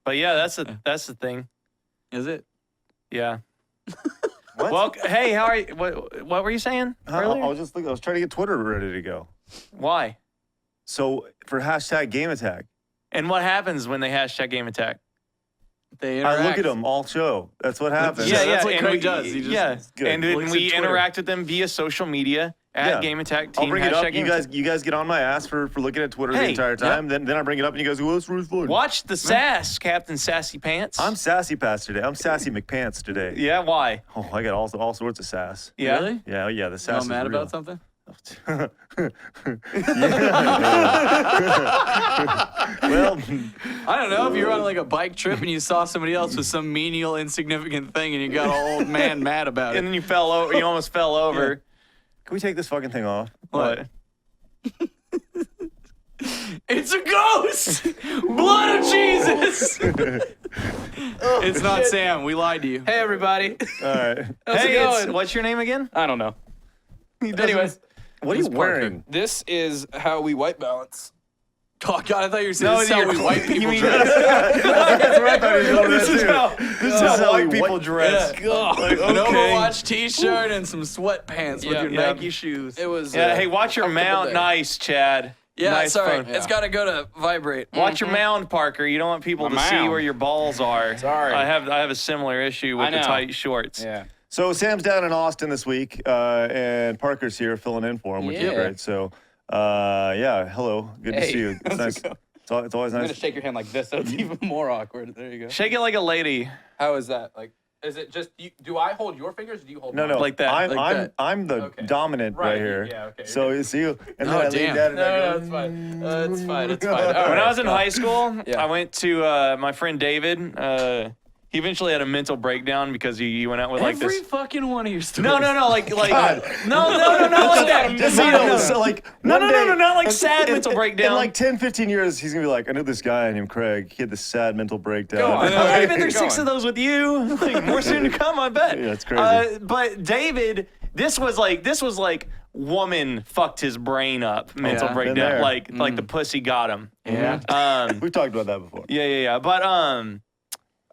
But yeah, that's the thing. Is it? Yeah. What? Well, hey, how are you? What were you saying earlier? I was trying to get Twitter ready to go. Why? So for hashtag Game Attack, And what happens when they hashtag game attack? They interact. I look at them all show. That's what happens. Yeah, that's what and Craig does. He just Good. And then looks we at Twitter. interact with them via social media at Yeah. Game Attack Team. I'll bring it up. hashtag Game Attack. You guys get on my ass for looking at Twitter the Hey, entire time. Then I bring it up and you guys go, well, that's really fun. Watch the sass, Captain Sassy Pants. I'm Sassy Pants today. I'm Sassy McPants today. Yeah, why? Oh, I got all sorts of sass. Yeah. Really? Yeah, the You sass all is mad real. about something? Well, I don't know. If you're on like a bike trip and you saw somebody else with some menial, insignificant thing and you got all old man mad about And it. then you fell over. You almost fell over. can we take this fucking thing off? What? It's a ghost! Blood of Jesus! It's not Sam. We lied to you. Hey, everybody. All right. How's it Hey, going? what's your name again? I don't know. Anyways, What are you wearing? this is how we white balance. Oh, God, I thought you were saying this is how we white people you mean dress. That's what I thought he was going this is how white people what- dress. Yeah. Like, An okay. Overwatch t-shirt and some sweatpants with Yeah. your Yeah. Nike shoes. It was. Yeah, hey, watch your comfortable mount. day. Nice, Chad. Yeah, nice sorry. phone. It's got to go to vibrate. Watch your mound, Parker. You don't want people My to see mound. where your balls are. Sorry. I have a similar issue with I the know. tight shorts. Yeah. So Sam's down in Austin this week, and Parker's here filling in for him, which is Yeah. great. So, yeah, hello. Good to Hey, see you. It's how's nice. it going? It's always I'm nice. gonna shake your hand like this, so it's even more awkward. There you go. Shake it like a lady. How is that? Like, is it just? Do I hold your fingers? Or do you hold? No, mine? no, Like that, I'm the Okay. dominant right, Right, here. yeah, okay, So you're you see, and then Oh, I lean damn. down and I No, go. no, it's fine. It's fine. It's fine. All When right, I was in go. high school, Yeah. I went to my friend David. He eventually had a mental breakdown because he went out with like Every this. fucking one of your stories. No, like no, like that. Just so you know, so like No, one no, day- not like sad mental breakdown. In like 10, 15 years, he's gonna be like, I knew this guy named Craig. He had this sad mental breakdown. Go on. I've been through Go 6 on. of those with you. Like, more soon to come, I bet. Yeah, it's crazy. But David, this was like woman fucked his brain up. Mental Yeah. breakdown. Been there. Like the pussy got him. Yeah. We've talked about that before. Yeah. But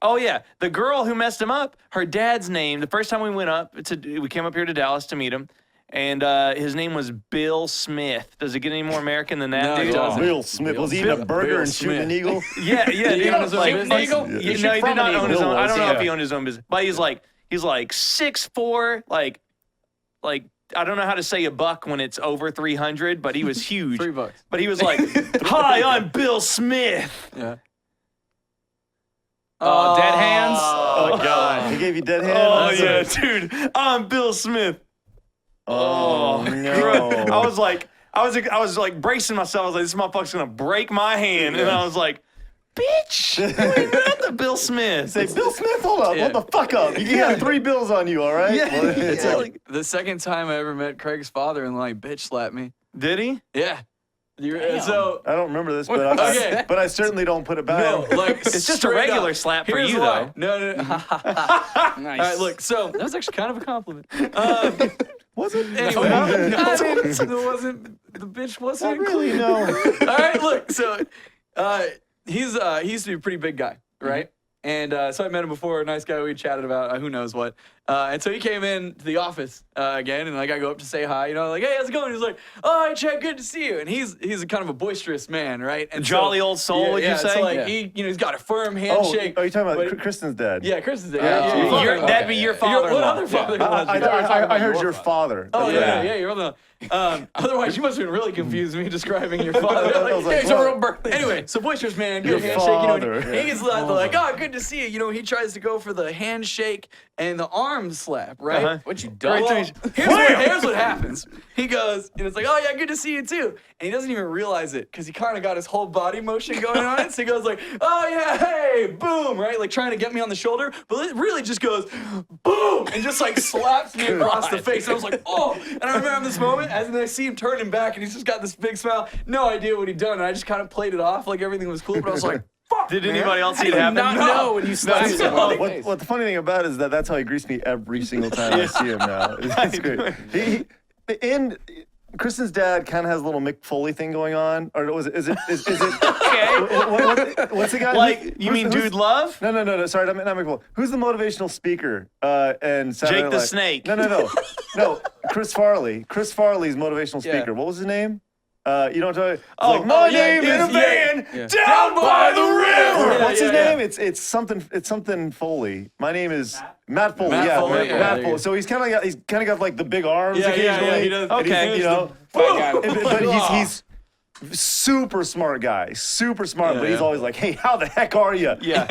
oh yeah, the girl who messed him up, her dad's name. The first time we went up we came up here to Dallas to meet him, and his name was Bill Smith. Does it get any more American than that, No, it dude? doesn't. Bill Smith was eating a burger Bill and shooting an Smith. eagle. Yeah, he dude. own his own Like, business? Eagle? Yeah. No, he From did an not own his eagle. own. I don't know Yeah. if he owned his own business, but he's like 6'4", like I don't know how to say a buck when it's over 300, but he was huge. $3. But he was like, "Hi, I'm Bill Smith." Yeah. Dead hands. Oh God, he gave you dead hand. Oh That's yeah, dude, I'm Bill Smith. Oh no. I was like bracing myself. I was like, this motherfucker's gonna break my hand, and I was like, bitch, you ain't not the Bill Smith. Say, Bill Smith, hold up. Yeah. What the fuck up? You got 3 bills on you, all right? Yeah. Well, it's Yeah. like, The second time I ever met Craig's father and like bitch slapped me. Did he? Yeah. So I don't remember this, but Okay. but I certainly don't put it back. no, like It's just a regular slap for Here's you, why. though. No. Nice. All right, look. So that was actually kind of a compliment. Was it? Anyway, it wasn't. The bitch wasn't. Really, no. All right, look. So he used to be a pretty big guy, right? And so I met him before, a nice guy. We chatted about who knows what. And so he came in to the office again, and like I go up to say hi, like, hey, how's it going? He's like, oh, hi, Chad, good to see you. And he's a kind of a boisterous man, right? And Jolly old soul, would you say? So like Yeah. he's got a firm Oh, handshake. are you talking about but- Kristen's dad? Yeah, Chris is there. Oh, Your okay. That'd be your father-in-law. What other father? I heard your father. Oh That's yeah, right. yeah, your other. Otherwise, you must have been really confused me describing your father. I was like, He's a what? real birthday. Anyway, so boisterous man, good Your handshake. father. And he gets like, oh, good to see you. He tries to go for the handshake and the arm slap, right? Uh-huh. What you Well, done? here's what happens. He goes, and it's like, oh yeah, good to see you too. And he doesn't even realize it because he kind of got his whole body motion going on. So he goes like, oh yeah, hey, boom, right? Like trying to get me on the shoulder, but it really just goes, boom, and just like slaps me across the face. And I was like, oh, and I remember this moment as I see him turning back, and he's just got this big smile, no idea what he'd done, and I just kind of played it off like everything was cool, but I was like, fuck. Did man. anybody else see it I happen? did not know when you slapped That's- someone. What the funny thing about it is that's how he greets me every single time I see him now. It's great. And Kristen's dad kind of has a little Mick Foley thing going on, or was it? Is it? Okay. What's the guy? Like, you mean Dude Love? No. Sorry, not Mick Foley. Who's the motivational speaker? And Saturday Jake Night the Live? Snake. No. Chris Farley. Chris Farley's motivational speaker. Yeah. What was his name? You don't know. My name in a van down by the river. What's his name? It's something Foley. My name is Matt Foley. Matt yeah, Foley, Matt, yeah, Matt there you Foley. go. So he's kind of got like the big arms Yeah, occasionally. he does. And Okay. but he's super smart guy, super smart. But he's always like, "Hey, how the heck are you?" Yeah.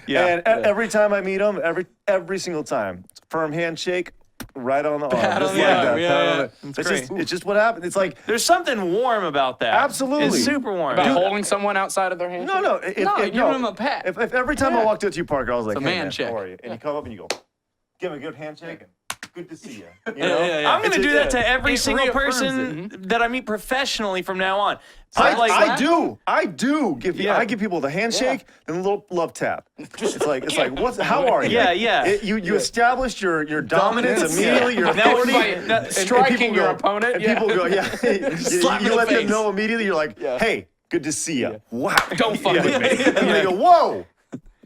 And every time I meet him, every single time, firm handshake. Right on the arm, Pat just on the like arm, that. yeah, Pat on yeah. the- It's just what happened. It's like There's something warm about that. Absolutely. It's super warm. About holding someone outside of their hand? no. Give him a pat. If every time I walked up to you, Parker, I was like, It's a "Hey, man man, check. how are you?" And you come up and you go, "Give him a good handshake and good to see you." You Yeah, know? yeah, yeah. I'm going to do that to every It single reaffirms person that I meet professionally from now on. I do give Yeah. I give people the handshake and a little love tap. It's like how are you? Yeah. You established your dominance immediately. Your Now authority. by striking people your go- opponent, And yeah. people go, yeah. Slap in you the let them face. know immediately. You're like, hey, good to see you. Wow. Don't fuck with me. And they go, whoa.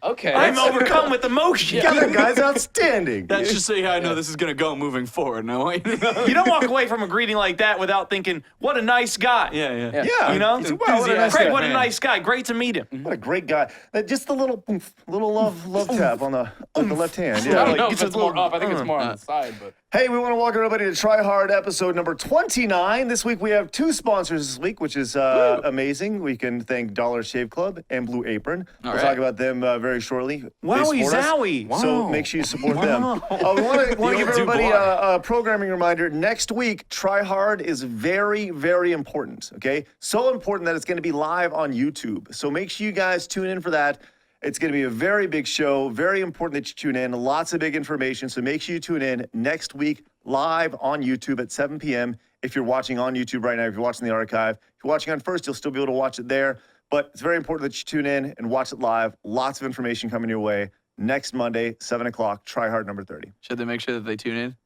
Okay. I'm overcome with emotion. God, that guy's outstanding. That's just so how I know this is gonna go moving forward. No, You don't walk away from a greeting like that without thinking, what a nice guy. yeah. Yeah. You know? Wow, what a nice Craig, guy. what a nice guy. Great to meet him. What a great guy. Just the little love tap on the left hand. I Yeah. don't like, know if it's a it's more little- up. I think it's more on the side, but. Hey, we want to welcome everybody to Try Hard episode number 29. This week we have two sponsors this week, which is amazing. We can thank Dollar Shave Club and Blue Apron. We'll right. talk about them very shortly. They Wowie support us, zowie. So make sure you support them. We want to give everybody a programming reminder. Next week, Try Hard is very, very important, okay? So important that it's going to be live on YouTube. So make sure you guys tune in for that. It's going to be a very big show, very important that you tune in, lots of big information. So make sure you tune in next week live on YouTube at 7 p.m. If you're watching on YouTube right now, if you're watching the archive. If you're watching on First, you'll still be able to watch it there. But it's very important that you tune in and watch it live. Lots of information coming your way. Next Monday, 7 o'clock, Try Hard number 30. Should they make sure that they tune in?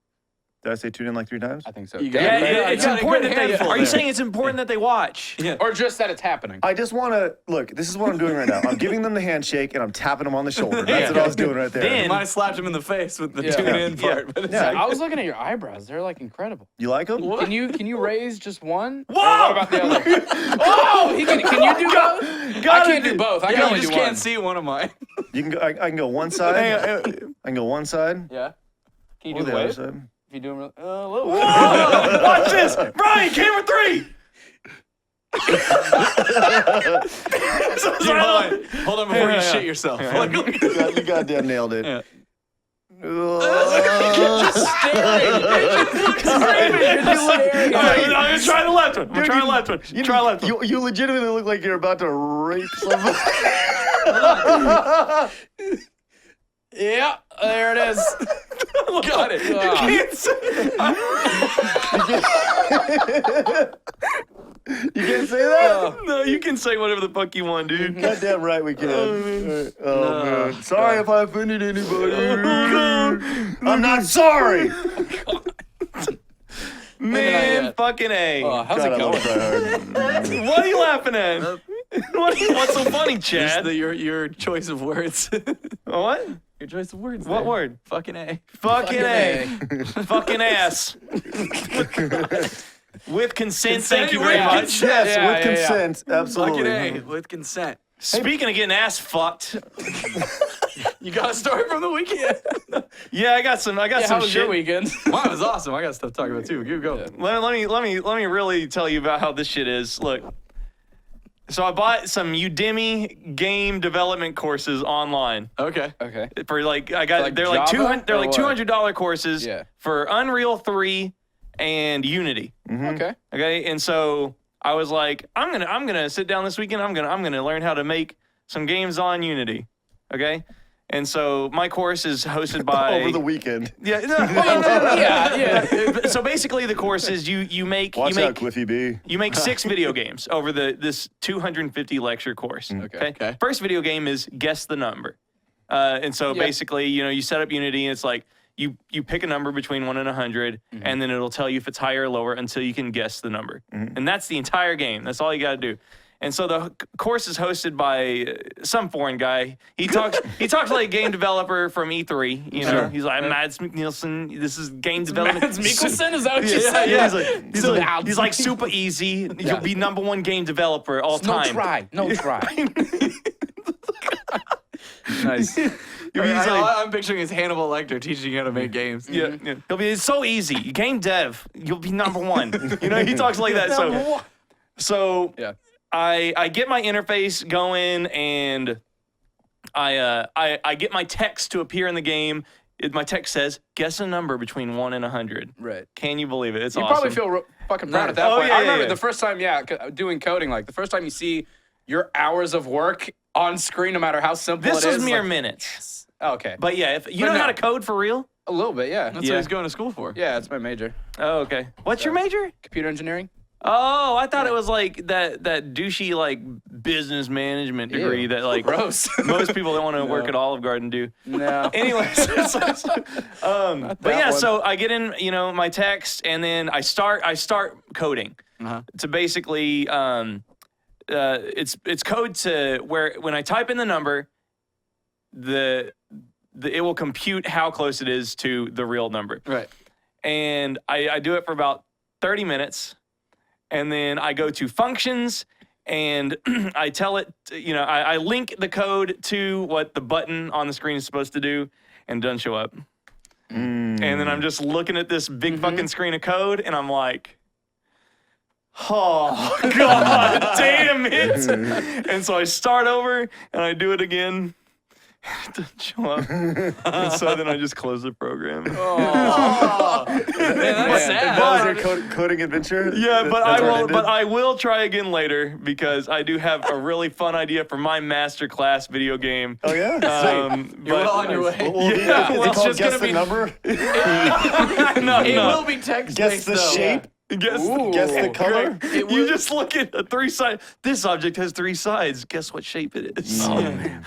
Did I say tune in like 3 times? I think so. You got Yeah, it. it's I got a important good that they. handle Are you there. saying it's important that they watch? Yeah. Or just that it's happening. I just want to, look, this is what I'm doing right now. I'm giving them the handshake and I'm tapping them on the shoulder. That's what I was doing right there. Then- I might have slapped him in the face with the Yeah. tune in Yeah. part. But it's Yeah. I was looking at your eyebrows. They're like incredible. You like them? What? Can you raise just one? Or Whoa! what about the other? Oh, can you do both? I can't do both. I Yeah, can you only just do can't one. see one of mine. You can go, I can go one side. I can go one side. Yeah. Can you Or do the the other wave? side. If you do them a little bit. Whoa! Watch this. Brian, camera 3. Hold on before you shit yourself. Like, You goddamn nailed it. Yeah. I'm going to try the left one. I'm trying the left one. Try the left one. You legitimately look like you're about to rape somebody. Yeah, there it is. got it. You can't say that? No, you can say whatever the fuck you want, dude. Goddamn right we can. Oh, man. Sorry if I offended anybody. I'm not sorry. Man, yet. fucking A. Oh, how's God, it I love going? Try Hard. What are you laughing at? What's so funny, Just Chad? your choice of words. What? Your choice of words. What there. word? Fucking A. Fucking A. Fucking ass. With consent, thank you very with much. consent. Yes, Yeah, with yeah, yeah. consent. Absolutely. Fucking A with consent. Speaking of getting ass fucked, You got a story from the weekend? yeah, I got some Yeah, some how was shit. your weekend? Mine was awesome. I got stuff to talk about too. Go. Let me really tell you about how this shit is. Look, so I bought some Udemy game development courses online Okay. Okay. for like I got Like they're like Java they're or like what? $200 courses Yeah. for Unreal 3 and Unity. Okay. Okay, and so I was like, I'm gonna sit down this weekend. I'm gonna learn how to make some games on Unity. Okay, and so my course is hosted by Over the weekend. yeah. Yeah. So basically, the course is you make Watch you out, make Cliffy B. you make 6 video games over this 250 lecture course. Okay. First video game is guess the number, and so Yeah. basically, you set up Unity, and it's like you pick a number between 1 and 100, and then it'll tell you if it's higher or lower until you can guess the number. And that's the entire game. That's all you got to do. And so the course is hosted by some foreign guy. He talks like a game developer from E3. You know, he's like Mads Mikkelsen. This is game development. Mads Mikkelsen, is that what you said? Yeah, he's like super easy. You'll be #1 game developer all time. No try. Nice. I'm picturing his Hannibal Lecter teaching you how to make games. Yeah. It's so easy. Game dev. You'll be #1. You know, he talks like that. So Yeah. I get my interface going, and I get my text to appear in the game. My text says, guess a number between 1 and 100. Right. Can you believe it? It's You awesome. probably feel fucking proud at that Oh, point. yeah, I remember yeah. the first time, doing coding, like the first time you see your hours of work on screen, no matter how simple This it is. is mere like, minutes. oh, okay. But yeah, if you But know how no. to code for real? A little bit, yeah. That's what he's going to school for. Yeah, that's my major. Oh, okay. What's your major? Computer engineering. Oh, I thought it was like that douchey like business management degree Ew. that like Gross. most people that want to work at Olive Garden do. No. Anyways, but yeah, one. so I get in, my text, and then I start coding to basically, it's code to where when I type in the number, it will compute how close it is to the real number. Right. And I do it for about 30 minutes, and then I go to functions, and I tell it, I link the code to what the button on the screen is supposed to do, and it doesn't show up. And then I'm just looking at this big fucking screen of code, and I'm like, oh, God damn it. And so I start over, and I do it again. It doesn't show up. And so then I just close the program. Oh, man, that's sad. That was your coding adventure? Yeah, but That's what it but ended? I will try again later, because I do have a really fun idea for my master class video game. Oh, yeah? You're well on your way. Well, Yeah, is well, it it's called just Guess gonna the be- Number? It no. will be text-based, Guess the though. shape? Guess Guess the color? You just look at a 3 side. This object has 3 sides. Guess what shape it is? Oh, man.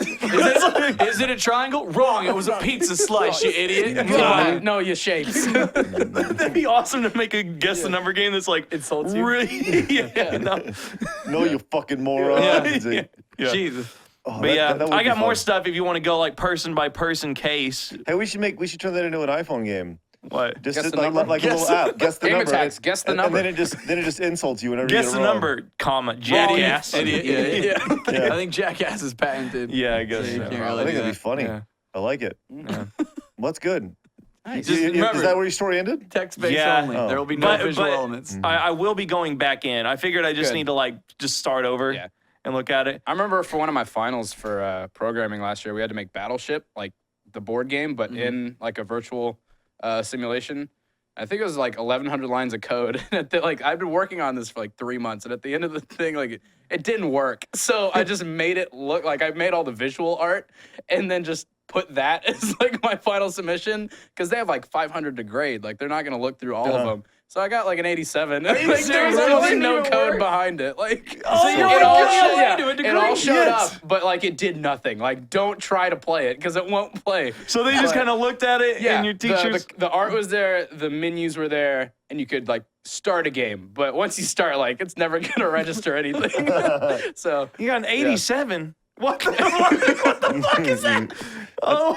Is it a triangle? Wrong. It was a pizza slice, you idiot. God, no, your shapes. That'd be awesome to make a guess the number game that's like Insults you. really. Yeah, no. No, you fucking moron. Yeah. Jesus. Oh, But yeah, that would I be got more fun. stuff if you want to go like person by person case. Hey, we should turn that into an iPhone game. What? Just Guess to, the number? like a little app. Guess the Game number. attacks, guess the and number. then it just insults you whenever you Guess get it the wrong. number, comma, jackass. Idiot. Yeah. Yeah. I think Jackass is patented. Yeah, I guess So you so. can't I really think do that'd be that. funny. Yeah. I like it. Yeah. Well, that's good. Just Is remember, that where your story ended? text-based Yeah. only. Oh. There will be no But- visual but- elements. I will be going back in. I figured I just Good. need to just start over Yeah. and look at it. I remember for one of my finals for programming last year, we had to make Battleship, like the board game, but in like a virtual simulation. I think it was like 1,100 lines of code. And I've been working on this for like 3 months, and at the end of the thing, it didn't work. So I just made it look like I made all the visual art, and then just put that as like my final submission, because they have like 500 to grade. Like they're not gonna look through all of them. So I got like an 87. Like, there was serious? literally It no didn't code work? behind it. Like Oh it my all God. showed, Yeah, to a it degree. all showed Yes. up, but like it did nothing. Like don't try to play it because it won't play. So they just But- kind of looked at it, and your teachers. the art was there, the menus were there, and you could like start a game. But once you start, like it's never gonna register anything. So You got an 87. What the fuck is that? Oh.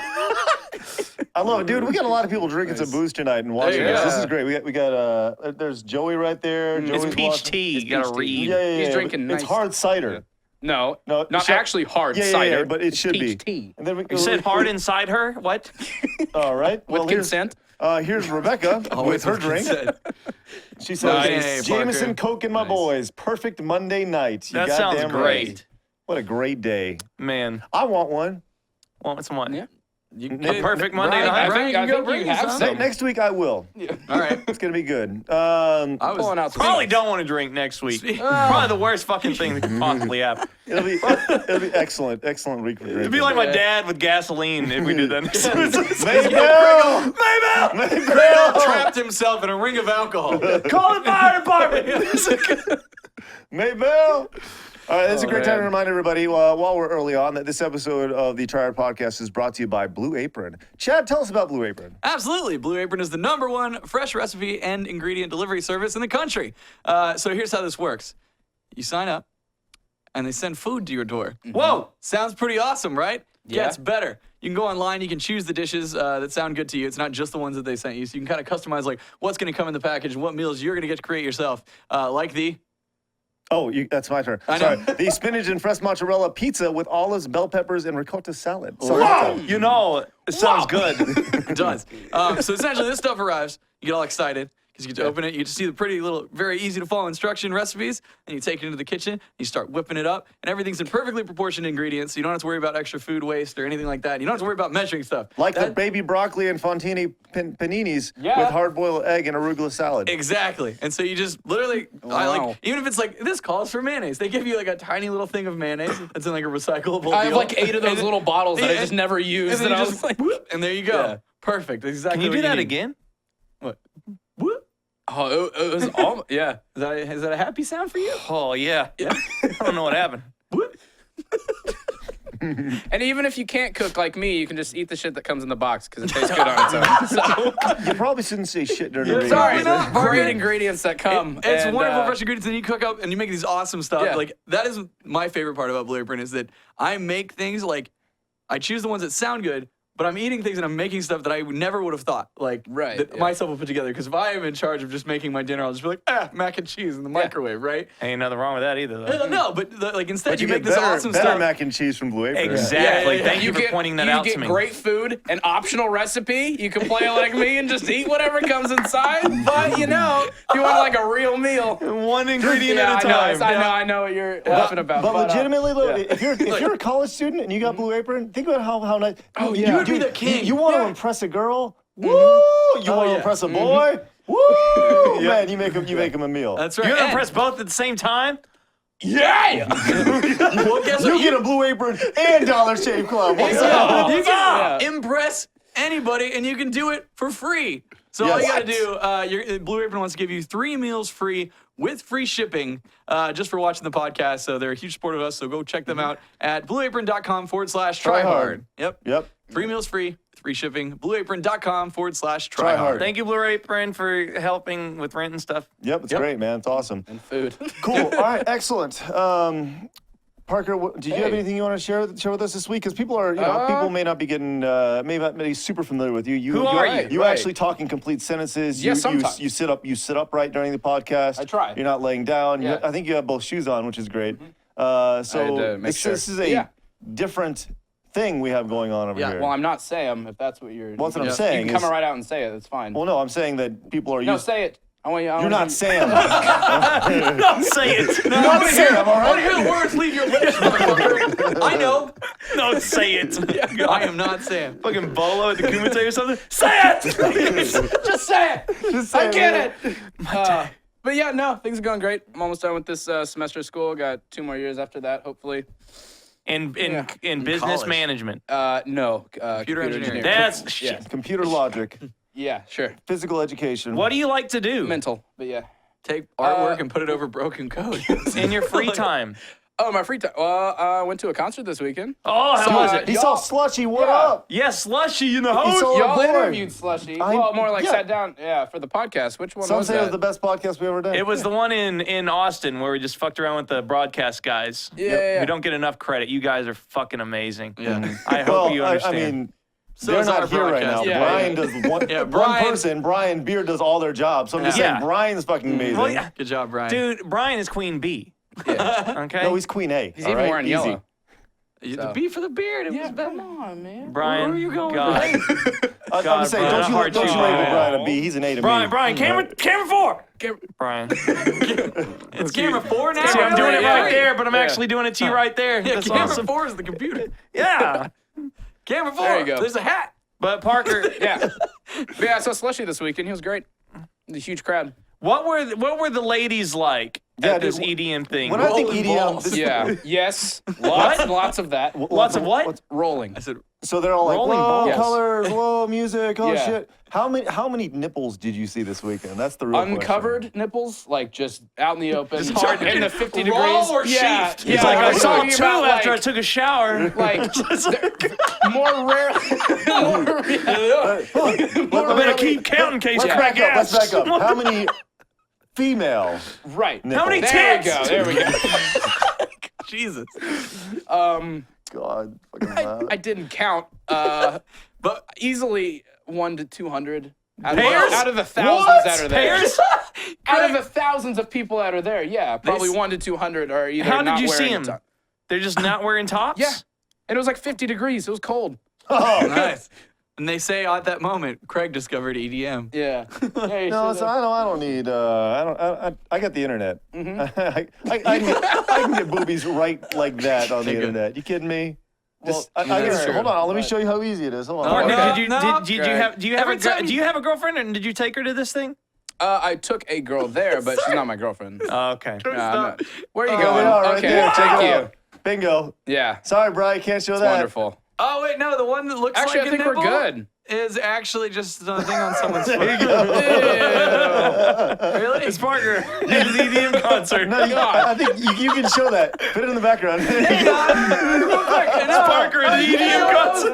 I love it, dude. We got a lot of people drinking some booze tonight and watching There you this. go. This is great. We got there's Joey right there. It's Joey's peach watching. tea. You gotta peach tea. read. Yeah. He's drinking It's nice- hard cider. no, No, not shut- actually hard Yeah, cider. but it should be. peach tea. And then You said hard inside her? What? All right. With Well, here's consent. here's Rebecca with her drink. She says, Nice. Jameson, Coke, and my Nice. boys. Perfect Monday night. You That sounds goddamn great. right. What a great day. Man. I want one. Want some what? Yeah. A perfect Monday Brian, night? Brian, I you go think bring you you have some. some. Next week I will. All right. It's gonna be good. I was Pulling out some Probably don't want to drink next week. Probably the worst fucking thing that could possibly happen. It'll be excellent week for drinking. It'd be like my dad with gasoline if we did that next week. Maybell! Maybell! Maybell! trapped himself in a ring of alcohol. Call the fire department! Maybell! All right, this is a great time to man. remind everybody while we're early on that this episode of the Try Hard Podcast is brought to you by Blue Apron. Chad, tell us about Blue Apron. Absolutely. Blue Apron is the #1 fresh recipe and ingredient delivery service in the country. So here's how this works. You sign up, and they send food to your door. Whoa! Sounds pretty awesome, right? Yeah. Gets better. You can go online. You can choose the dishes that sound good to you. It's not just the ones that they sent you. So you can kind of customize like what's going to come in the package and what meals you're going to get to create yourself. Like the... Oh, that's my turn. I know. Sorry. The spinach and fresh mozzarella pizza with olives, bell peppers, and ricotta salad. So Wow! You know, it sounds good. It does. So essentially, this stuff arrives. You get all excited because you get to open it. You get to see the pretty little, very easy to follow instruction recipes. And you take it into the kitchen. And you start whipping it up. And everything's in perfectly proportioned ingredients. So you don't have to worry about extra food waste or anything like that. You don't have to worry about measuring stuff. Like the baby broccoli and Fontini paninis Yeah. with hard-boiled egg and arugula salad. Exactly. And so you just literally, Wow. even if it's like, this calls for mayonnaise. They give you like a tiny little thing of mayonnaise that's in like a recyclable I have deal. like 8 of those little bottles that I just never used. And then And I you was just, like, whoop, and there you go. Yeah. Perfect. Exactly Can you what do that need. again? What? Whoop. oh, it was all, yeah. Is that a happy sound for you? Oh, yeah. I don't know what happened. Whoop. And even if you can't cook like me, you can just eat the shit that comes in the box because it tastes good on its own. So, You probably shouldn't say shit during the radio. sorry, not, Parker. great ingredients that come. It's and, wonderful fresh ingredients, and you cook up and you make these awesome stuff. Yeah. Like that is my favorite part about Blue Apron is that I make things like I choose the ones that sound good, but I'm eating things and I'm making stuff that I never would have thought like Right, that yeah. myself will put together. Because if I am in charge of just making my dinner, I'll just be like, mac and cheese in the microwave, right? Ain't nothing wrong with that either, though. No, but like instead But you you make get this better, awesome better stuff. mac and cheese from Blue Apron. Exactly. Yeah. Thank you for pointing that out to me. You get great food, an optional recipe. You can play like me and just eat whatever comes inside. But you know, if you want like a real meal, One ingredient yeah, at a I know, time. I know what you're laughing about. But legitimately, look, yeah. if you're a college student and you got Blue Apron, think about how nice. Oh, you, yeah. You would be the king. You want to Yeah. impress a girl? Woo! You want to yeah. impress a boy? Woo! Man, you make him a meal. That's right. You're gonna And- press both at the same time? Yeah. well, guess what? You get a Blue Apron and Dollar Shave Club. What's Yeah. up? You can Yeah. impress anybody, and you can do it for free. So all Yes. you gotta do, Blue Apron wants to give you 3 meals free with free shipping just for watching the podcast. So they're a huge support of us. So go check them out at blueapron.com/tryhard. Yep. Yep. 3 meals free, free shipping. Blueapron.com/tryhard. Tryhard. Thank you, Blue Apron, for helping with rent and stuff. Yep, it's Yep. great, man. It's awesome. And food. Cool. All right, excellent. Parker, did you have Hey. anything you want to share with us this week? Because people are, people may not be getting, may not be super familiar with you. Who are you? You Right. actually talk in complete sentences. Yeah, you, sometimes. you sit upright during the podcast. I try. You're not laying down. Yeah. I think you have both shoes on, which is great. I had So to make sure. this is a Yeah. different thing we have going on over Yeah, here. Well, I'm not Sam. If that's what you're. Well, that's what I'm Yeah. saying. You can come is- right out and say it. That's fine. Well, no, I'm saying that people are no, used. say it. I want you. You're not Sam. Don't say it. You're not Sam, all I want to right? hear the words leave your lips, motherfucker. I know. Don't say it. I am not Sam. Fucking Bolo at the Kumite or something. Say it! Just say it. Just say I get man. it. But yeah, no, things are going great. I'm almost done with this semester of school. Got 2 more years after that, hopefully. In In business college. management. No, computer engineering. That's Yeah, shit. Computer logic, yeah, sure. physical education. What do you like to do Mental, but yeah. Take artwork and put it over broken code. in your free time? Oh, my free time. Well, I went to a concert this weekend. Oh, how was it? He saw Slushy. What Yeah. up? Yes, Slushy in the He house. saw- Oh, Y'all boy. interviewed Slushy. Well, more like yeah. sat down, for the podcast. Which one Some was say it was that? the best podcast we ever did. It was the one in Austin where we just fucked around with the broadcast guys. Yeah. We don't get enough credit. You guys are fucking amazing. Yeah. I hope well, you understand. I mean, So they're is our not here right now. broadcast. Yeah, Brian yeah. does one, Yeah, one Brian- person. Brian Beard does all their jobs. So I'm just Yeah. saying, Brian's fucking amazing. Well, yeah. Good job, Brian. Dude, Brian is Queen Bee. Okay? No, he's Queen A. He's all even right? wearing Easy. yellow. The B for the beard. It was better. Come on, man. Brian. Where are you going with God. I'm God, just saying, Brian, don't you hard label choose. Brian a B. He's an A to Brian, me. Brian, camera 4. Brian. It's camera 4 now. See, I'm doing it Yeah. right there, but I'm Yeah. actually doing it to you right there. Yeah, That's camera awesome. 4 is the computer. Yeah. Camera 4. There you go. There's a hat. But Parker, Yeah. But yeah, I saw Slushy this weekend. He was great. The huge crowd. what were the ladies like at this dude, EDM thing. when I think Rolling EDM, balls. this- Yeah. Yes. Lots of that. Lots of what? Rolling. I said, So they're all like, Rolling whoa, balls. colors, whoa, music, oh Yeah. shit. How many nipples did you see this weekend? That's the real Uncovered nipples, like just out in the open, It's hard to in the get 50 raw degrees. or yeah, sheathed? yeah. It's like I I'm saw talking two about, after I like, took a shower. like more rare. I better keep counting in case Let's crack back up. Let's asks. back up. How many female? Right. How many There we tits? go. There we go. Jesus. God, fucking loud. I didn't count, but easily 1 to 200 Pairs? out of the thousands What? that are there. Pairs? Out of the thousands of people that are there, yeah, probably s- 1 to 200 are either How not did you see wearing a them? top. They're just not wearing tops? Yeah, and it was like 50 degrees. It was cold. Oh, Nice. And they say at that moment, Craig discovered E EDM. Yeah. No, so I don't need. I got the internet. Mm-hmm. I can get boobies right like that on the They're good. internet. You kidding me? Just, Well, here, sure. hold on. Let me show you how easy it is. Hold on. Partner, No, did you no, did you Greg. have do you have Every time do you have a girlfriend and did you take her to this thing? I took a girl there, but she's not my girlfriend. Oh, okay. Nah, I'm not- Where are you There going? they are, right okay, there. Check thank it you. out. Bingo. Yeah, Sorry, Brian, can't show it's that. wonderful. Oh, wait, no, the one that looks Actually, like I think a nipple we're good. is actually just something on someone's foot. Really? It's Parker. He's at the EDM concert. No, I think you can show that. Put it in the background. It's Parker at the EDM concert.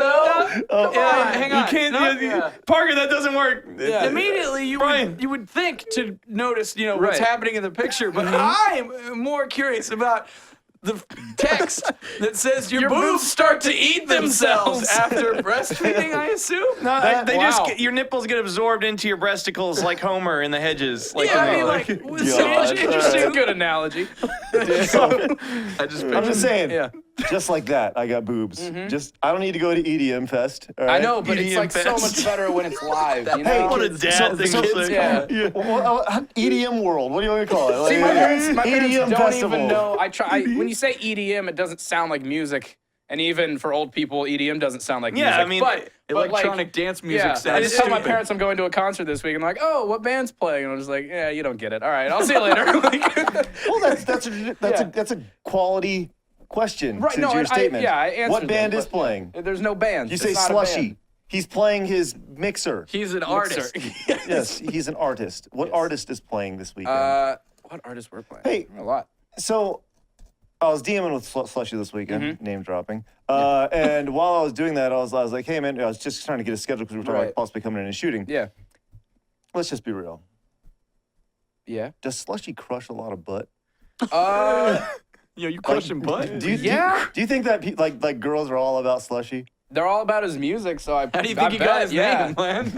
Yeah, hang on. You can't. No, Parker, that doesn't work. Immediately, Brian. you would think to notice, what's Right. happening in the picture, but I'm more curious about the text that says your boobs start to eat themselves after breastfeeding, I assume. No, they Wow. just your nipples get absorbed into your breasticles like Homer in the hedges. Like, Yeah, I mean, you know, like, God. Interesting, good analogy. I just I'm just saying. Yeah. Just like that, I got boobs. Just I don't need to go to EDM Fest. all I right? know, but it's EDM like so fest. much better when it's live. You know? Hey, what a dad thing to say. Yeah. EDM World. What do you want to call it? Like, See, my parents EDM don't Festival. even know. When you say EDM, it doesn't sound like music, and even for old people, EDM doesn't sound like Yeah, music. I mean, but electronic like, dance music yeah, sounds I just tell my stupid. parents I'm going to a concert this week, and they're like, "Oh, what band's playing?" And I'm just like, "Yeah, you don't get it. All right, I'll see you later." Like, Well, that's a quality question Right, to no, your and I statement. answered What them, band is but playing? There's no band. You say It's not a Slushy. band. He's playing his mixer. He's an Mixer. artist. Yes, he's an artist. What artist is playing this weekend? What artists we're playing? Hey. A lot. So I was DMing with Slushy this weekend, name dropping. And while I was doing that, I was like, hey, man, I was just trying to get a schedule because we were talking Right. about possibly coming in and shooting. Yeah. Let's just be real. Yeah. Does Slushy crush a lot of butt? You crushing butt? Do you, Yeah. do you think that like girls are all about Slushy? They're all about his music, so I. How do you think he got his name, man?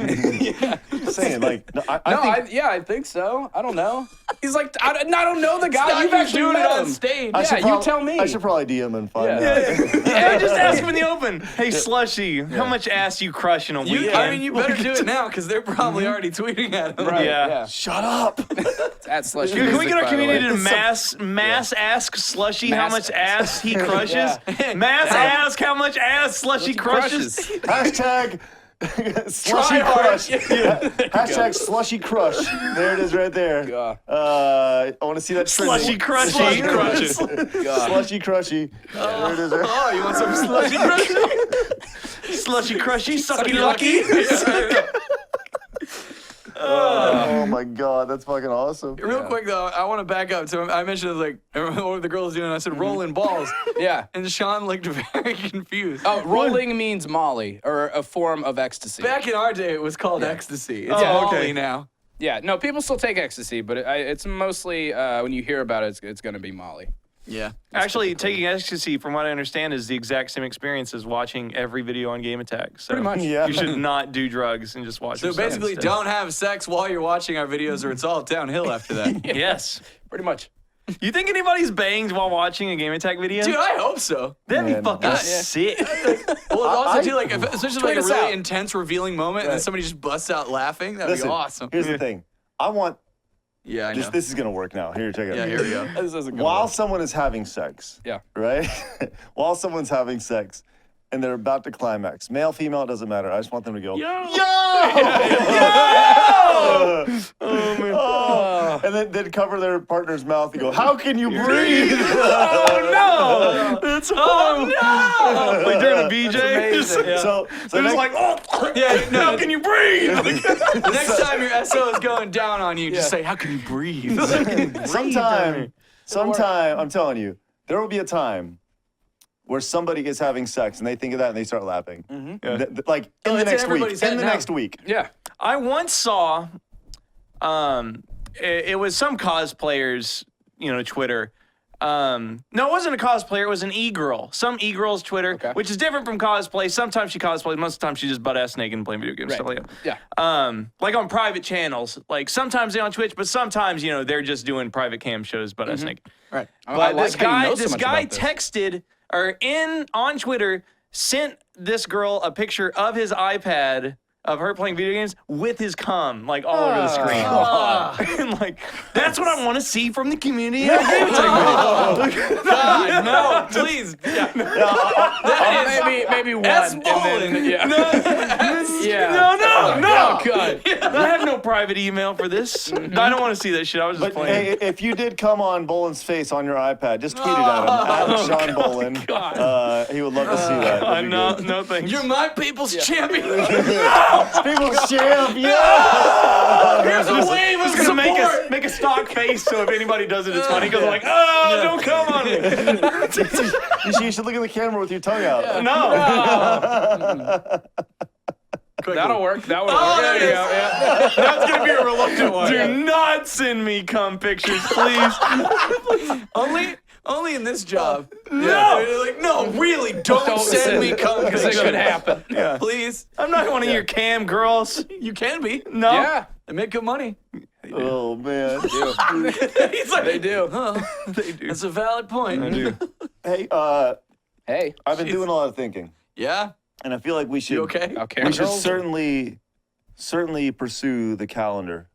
Just saying, like, no, I No, think I think so. I don't know. He's like, I don't know the guy. not You've you actually doing met it on him. stage. I Yeah, should you prob- tell me. I should probably DM and find Yeah. out. Yeah, just ask him in the open. Hey, Slushy, how much ass you crush in a weekend? I mean, you better do it now because they're probably already tweeting at him. Right, Yeah. Shut up. It's at Slushy Can we Music, get our by the way. community to mass ask Slushy how Mass much ass he crushes? Yeah. Mass ask how much ass Slushy crushes? Hashtag slushy crush. Hashtag slushy crush. There it is right there. God. I want to see that trending. Slushy crushy. Slushy crushes. Slushy crushy. There it is. Right. Oh, you want some slushy crushy? Slushy crushy, sucky lucky. Oh my god, that's fucking awesome. Real quick though, I want to back up. So I mentioned like what the girls doing. I said rolling balls, Yeah. and Sean looked very confused. Oh, rolling means Molly, or a form of ecstasy. Back in our day, it was called ecstasy. It's Oh, Molly okay. now. Yeah, no, people still take ecstasy, but it's mostly when you hear about it, it's going to be Molly. Yeah. Actually, taking ecstasy, from what I understand, is the exact same experience as watching every video on Game Attack. So Pretty much. Yeah. you should not do drugs and just watch. So your stuff basically, instead. don't have sex while you're watching our videos, or it's all downhill after that. Yes. Pretty much. You think anybody's banged while watching a Game Attack video? Dude, I hope so. That'd be Man, fucking yeah. sick. Well, also I- too, like, especially Tweet like a us really out. intense, revealing moment, and then somebody just busts out laughing. That'd Listen, be awesome. here's the thing. I want Yeah, I know. this is gonna work now. Here, check it out. Yeah, here we go. This isn't gonna While work. someone is having sex, Yeah. right? While someone's having sex and they're about to climax, male, female, it doesn't matter. I just want them to go, yo! Oh, and and then cover their partner's mouth and go, "How can you breathe?" Oh no! That's horrible. Oh no! Like during a BJ. So It was next, like, oh, Yeah, no. how can you breathe? The next time your SO is going down on you, just say, "How can you breathe?" sometime, I'm telling you, there will be a time where somebody is having sex and they think of that and they start laughing. Like in the it's in next week. everybody's head In the now. next week. Yeah. I once saw, it was some cosplayers, Twitter. No, it wasn't a cosplayer. It was an e-girl. Some e-girl's Twitter, which is different from cosplay. Sometimes she cosplays. Most of the time she's just butt-ass naked and playing video games. Stuff like that. Yeah. Like on private channels. Like sometimes they're on Twitch, but sometimes, they're just doing private cam shows butt-ass naked. Right. I But like this how you guy, know so much about this. texted or on Twitter sent this girl a picture of his iPad of her playing video games with his cum like all over the screen. And like that's what I want to see from the community. God, no, please. Maybe one. That's and bowling. then, yeah. No. Oh, God. I have no private email for this. I don't want to see that shit. I was just But playing. hey, if you did come on Boland's face on your iPad, just tweet it at him, at Sean Boland. He would love to see that. That'd be no, good. no thanks. You're my people's champion. People's champ, yeah! Here's a wave of just gonna support. make a stock face so if anybody does it, it's funny because like, oh, don't come on me. You should look at the camera with your tongue out. No. That'll work. That would Oh, work. there it is. Yeah. That's gonna be a reluctant one. Do not send me cum pictures, please. Only in this job. No. They're like, no, really, don't send me cum Because it could happen. Yeah. please. I'm not one of your cam girls. You can be. No. Yeah. They make good money. Oh, man. He's like, They do. They do. that's a valid point. I do. Hey, Hey. I've been doing a lot of thinking, Yeah. and I feel like we should You okay? Okay. we should certainly pursue the calendar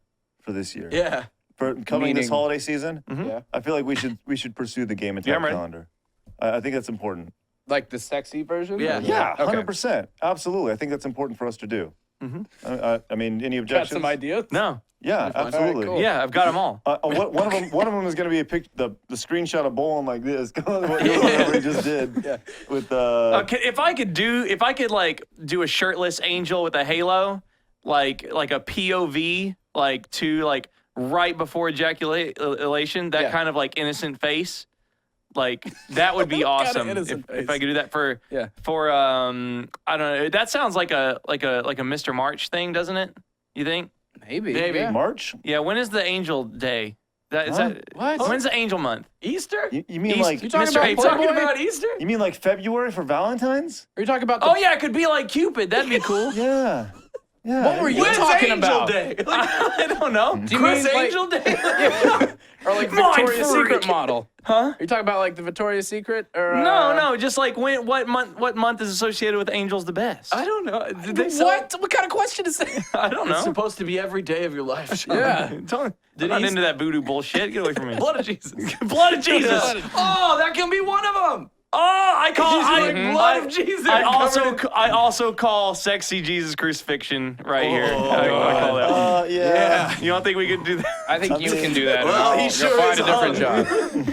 for this year. Yeah. For coming this Meaning- holiday season, Yeah. I feel like we should pursue the Game and Yeah, Time I'm ready. calendar. I think that's important. Like the sexy version? Yeah. Yeah, Okay. 100%. Absolutely. I think that's important for us to do. I mean, any Got objections? some ideas? No. Yeah, absolutely. cool. Yeah, I've got them all. One of them is going to be a the screenshot of Bolin like this, whatever he just did. Yeah. With If I could like do a shirtless angel with a halo, like a POV, like to like right before ejaculation, that Yeah. kind of like innocent face, like that would be awesome. innocent If I could do that for Yeah. I don't know. That sounds like a Mr. March thing, doesn't it? You think? Maybe. Maybe. Yeah. March. Yeah. When is the Angel Day? Is Huh? that What? When's the Angel month? Easter? You mean East- like You talking Mr. about April. Talking Playboy? about Easter? you mean like February for Valentine's? Are you talking about the... Oh yeah, it could be like Cupid. That'd be cool. Yeah. Yeah. What were you When's talking Angel about? Day? I don't know. Do you Chris mean like, Angel Day? or like Mind Victoria's freak. Secret model? Huh? Are you talking about like the Victoria's Secret? Or No, just like what month is associated with angels the best? I don't know. Did they sell What? What kind of question is that? I don't It's know. supposed to be every day of your life. Sean. Yeah. I'm not into that voodoo bullshit. Get away from me. Blood of Jesus. Blood of Jesus. Oh, that can be one of them. Oh, I call He's like blood of Jesus. I also call sexy Jesus crucifixion right here. I call that. Yeah. You don't think we could do that? I think you can do that. Well, he Go sure find is a different job.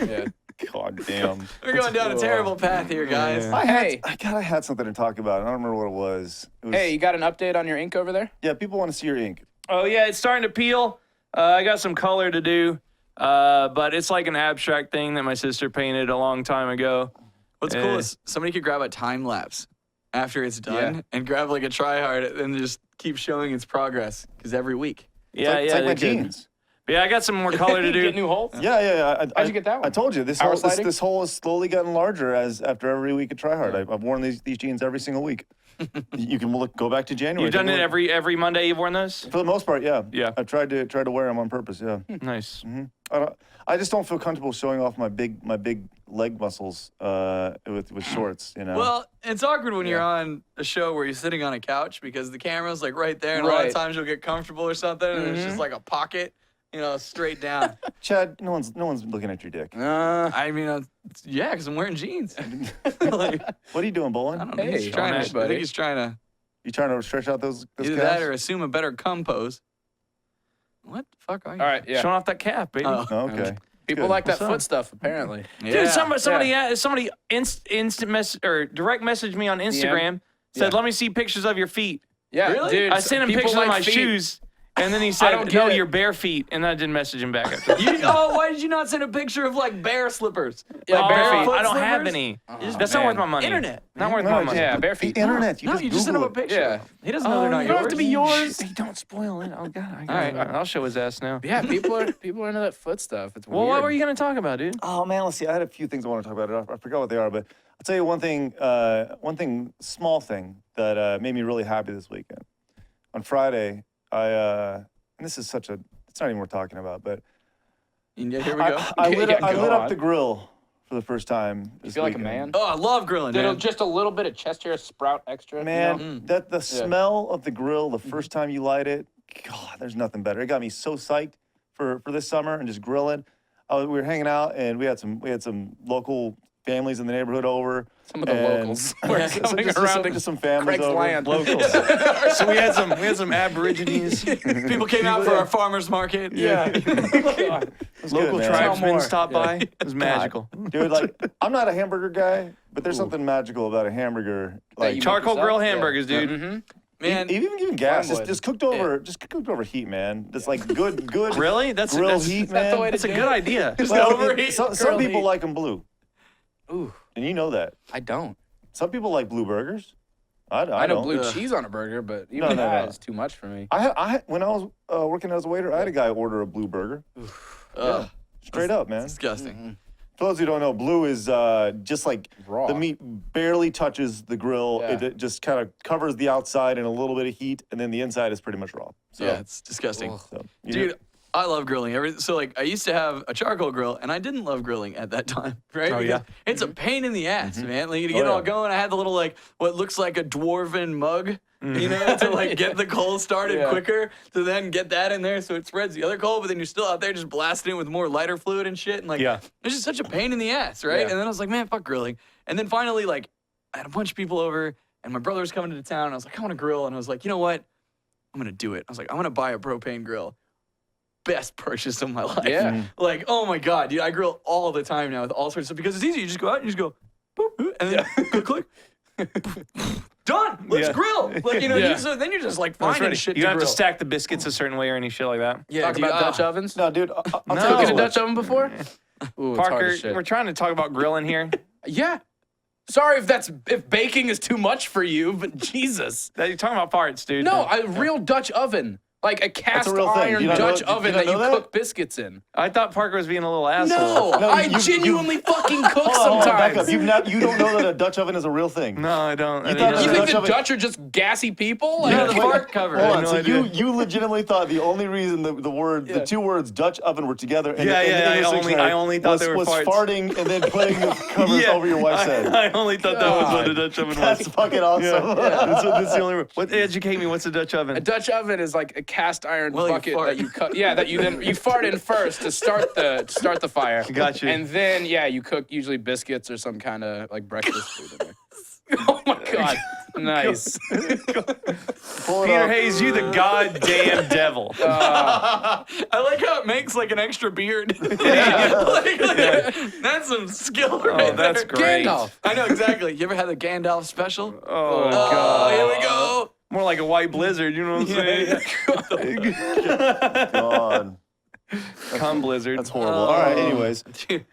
Yeah. God damn. We're going down a terrible path here, guys. Yeah. Hey, I had something to talk about. I don't remember what it was. hey, you got an update on your ink over there? Yeah, people want to see your ink. Oh yeah, it's starting to peel. I got some color to do, but it's like an abstract thing that my sister painted a long time ago. What's cool is somebody could grab a time lapse after it's done Yeah. and grab like a try hard and just keep showing its progress because every week. Yeah, It's like my they could. jeans. But yeah, I got some more color to do. Get new holes? Yeah. How'd you get that one? I told you this Power hole. sliding? This hole has slowly gotten larger after every week of try hard. I've worn these jeans every single week. You can go back to January. You've done Take a it look. every Monday. You've worn those. For the most part, yeah. Yeah. I've tried to wear them on purpose. Yeah. Nice. I just don't feel comfortable showing off my big leg muscles with shorts. You know. Well, it's awkward when you're on a show where you're sitting on a couch because the camera's like right there, and a lot of Right. times you'll get comfortable or something, and it's just like a pocket, straight down. Chad, no one's looking at your dick. I mean, yeah, because I'm wearing jeans. Like, What are you doing, Bolin? I don't know. Hey, He's trying nice, to. I buddy. think he's trying to You trying to stretch out those either calves? that or assume a better cum pose. What the fuck are you? All right, yeah. Showing off that calf, baby. Oh. Okay. People Good. like that What's up? foot stuff, apparently. Dude, somebody instant mess or direct messaged me on Instagram. Said, Yeah. "Let me see pictures of your feet." Yeah, Really? dude. I sent him people pictures like of my feet. shoes, and then he I said, don't "No, get it. your bare feet." And I didn't message him back after. Why did you not send a picture of like bear slippers? Yeah, like bare barefoot feet. I don't have slippers? any. Just- That's not man. worth my money. Internet, Not man. worth No, my just- money. Yeah, bare The feet. internet. You No, just you just send him a Google it. picture. Yeah. He doesn't know they're not you yours. don't have to be yours. Hey, don't spoil it. Oh God, All right. I'll show his ass now. Yeah, people are into that foot stuff. It's Well, weird. what were you gonna talk about, dude? Oh man, let's see. I had a few things I want to talk about. I forgot what they are, but I'll tell you one thing, small thing that made me really happy this weekend. On Friday, and this is it's not even worth talking about, but Yeah, here we go. I lit go up on. the grill for the first time. You This feel like a weekend. man? Oh, I love grilling, Did man. just a little bit of chest hair sprout extra? you Man, know? that the smell of the grill the first time you light it, God, there's nothing better. It got me so psyched for this summer and just grilling. We were hanging out and we had some local families in the neighborhood over. Some of the and- locals were coming just around just some families Craig's over. land. Locals. So we had some Aborigines. People came out for our farmer's market. Yeah. It was good, Local man. tribesmen more. stopped by. It was magical. Dude, like, I'm not a hamburger guy, but there's something magical about a hamburger. Like, you Charcoal yourself? grill Yeah. hamburgers, dude. Mm-hmm. Man, even giving gas, Flamboyant. just cooked over heat, man. Just like good Really? That's grill heat, man. the way to That's a do good it? idea. Well, overheat some grill people heat. like them blue, Ooh, and you know that. I don't. Some people like blue burgers. I I know don't. blue Ugh. cheese on a burger, but No, even no, that no. is too much for me. When I was working as a waiter, I had a guy order a blue burger. ugh, Straight up, man. disgusting. For those who don't know, blue is just like Raw. the meat barely touches the grill. Yeah. It just kind of covers the outside in a little bit of heat, and then the inside is pretty much raw. So, Yeah, it's disgusting. Ugh. so, you Dude, know- I love grilling. So like I used to have a charcoal grill and I didn't love grilling at that time, right? Oh, Because yeah. It's a pain in the ass, man. Like to get Oh, it all yeah. going. I had the little like what looks like a dwarven mug, you know, to like get the coal started Yeah. quicker, to then get that in there so it spreads the other coal, but then you're still out there just blasting it with more lighter fluid and shit. And like Yeah. it's just such a pain in the ass, right? Yeah. And then I was like, man, fuck grilling. And then finally, like, I had a bunch of people over and my brother was coming into town. And I was like, I want to grill. And I was like, you know what? I'm gonna do it. I was like, I'm gonna buy a propane grill. Best purchase of my life. Yeah. Like, oh my God, dude, I grill all the time now with all sorts of stuff because it's easy. You just go out and you just go, boop, boop, and then click, click. Done. Let's Yeah. grill. Like, you know, Yeah. so then you're just like That's finding right. shit You to don't have grill. to stack the biscuits a certain way or any shit like that. Yeah, Talk dude, about Dutch ovens. no, dude, I'll No. tell Look you at a what. Dutch oven before? Ooh, it's hard Parker, as shit. we're trying to talk about grilling here. Yeah. Sorry if baking is too much for you, but Jesus. You're talking about farts, dude. No, a real Dutch oven. Like a cast real thing. iron You don't know- Dutch did you oven not that you know that? cook biscuits in. I thought Parker was being a little asshole. No, No, I you- genuinely fucking cook Hold on, back up. sometimes. You don't know that a Dutch oven is a real thing. No, I don't. I You didn't thought know that You that. think Dutch the oven- Dutch are just gassy people? Like, Yeah, the Wait, fart cover. Hold I on. no So idea. you legitimately thought the only reason the Yeah. two words Dutch oven were together in Yeah, the, in yeah, the English I only dictionary thought they were was farts. farting and then putting the covers Yeah, over your wife's head. I only thought that was what a God. Dutch oven was. That's fucking awesome. That's the only. What educate me? What's a Dutch oven? a Dutch oven is like a cast iron Well, you bucket fart. that you cut. Yeah, that you fart in first to start the fire. Gotcha. And then you cook usually biscuits or some kind of like breakfast food in there. Oh my God. Nice. Pull it Peter up. Hayes, you the goddamn devil. I like how it makes like an extra beard. That's some skill right Oh, that's there. great. Gandalf. I know exactly. You ever had the Gandalf special? Oh, Oh, God. here we go. More like a white blizzard, you know what I'm saying? God. Cum blizzard. That's horrible. All right, anyways. Dude,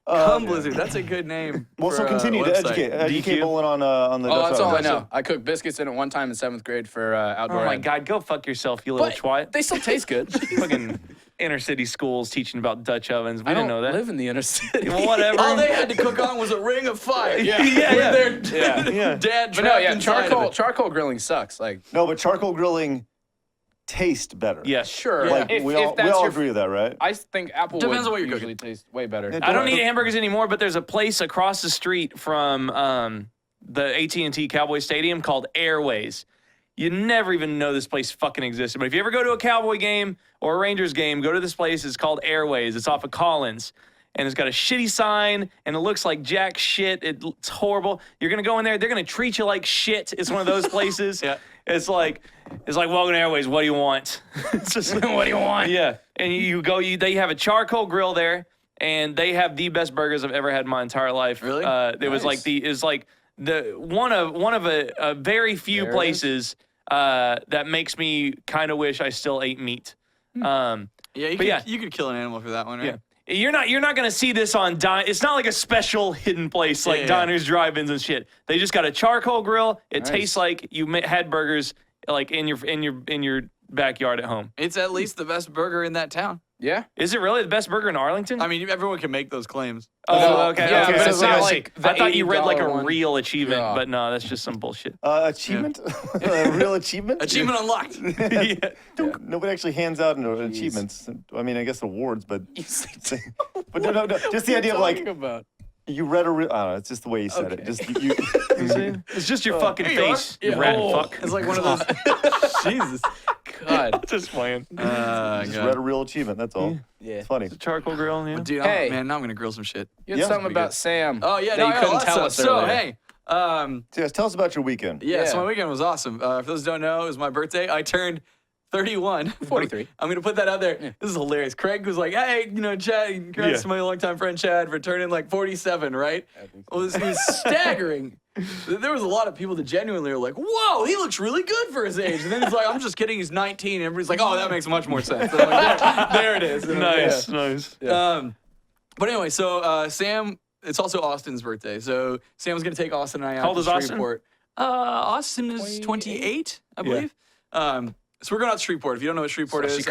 Cum Blizzard. That's a good name. Well, for so a continue to website. educate DQ. Bolin on the Oh, Dutch that's all I oven. know. I cooked biscuits in it one time in 7th grade for outdoor. Oh my ed. God, go fuck yourself, you little But twat. they still taste good. Fucking inner city schools teaching about Dutch ovens. We I didn't don't know that. live in the inner city. Well, whatever. All they had to cook on was a ring of fire. Yeah, yeah. With their Yeah. dad But no, trapped yeah, inside of it. charcoal grilling sucks. Like, No, but charcoal grilling tastes better. Yes. sure, Like if we all that's your, agree with that, right? I think Applewood Depends on what you're usually tastes way better. Yeah, I don't eat hamburgers anymore, but there's a place across the street from the AT&T Cowboy Stadium called Airways. You never even know this place fucking existed. But if you ever go to a Cowboy game or a Rangers game, go to this place. It's called Airways. It's off of Collins. And it's got a shitty sign, and it looks like jack shit. It's horrible. You're going to go in there. They're going to treat you like shit. It's one of those places. Yeah. It's like Welcome to Airways. What do you want? It's just what do you want? Yeah, and they have a charcoal grill there, and they have the best burgers I've ever had in my entire life. Really? It was like the one of a very few places that makes me kind of wish I still ate meat. You could kill an animal for that one, right? Yeah. You're not gonna see this on It's not like a special hidden place like diners, drive-ins, and shit. They just got a charcoal grill. It tastes like you had burgers like in your backyard at home. It's at least the best burger in that town. Yeah. Is it really the best burger in Arlington? I mean, everyone can make those claims. Oh, okay. Yeah, Okay, but it's so not I like see. the I thought you read like a $80 one. real achievement, Yeah. but no, that's just some bullshit. Achievement? A real achievement? Achievement unlocked. Nobody actually hands out achievements. I mean, I guess awards, but but no. Just the idea of like about? you read a real. I don't know. It's just the way you said it. Just you. It's just your fucking Here you are. face, you rat fuck. It's like one of those. Jesus. God. Just playing. Just read a real achievement. That's all. Yeah. It's funny. Charcoal grill, yeah. Dude, Hey. man, now I'm gonna grill some shit. You had Yeah, something pretty about good. Sam. Oh yeah, that no, you couldn't lots tell of us stuff. So earlier. hey, So guys, tell us about your weekend. yeah, so Yeah. my weekend was awesome. For those who don't know, it was my birthday. I turned 31. 43. I'm going to put that out there. This is hilarious. Craig was like, hey, Chad, congrats to my longtime friend Chad for turning like 47, right? Well, it was staggering. There was a lot of people that genuinely were like, whoa, he looks really good for his age. And then he's like, I'm just kidding, he's 19. And everybody's like, oh, that makes much more sense. And I'm like, there it is. And Nice, yeah. nice. But anyway, so Sam, it's also Austin's birthday. So Sam's going to take Austin and I out How old to is Austin? Shreveport. Austin is 28, I believe. So we're going out to Shreveport. If you don't know what Shreveport is,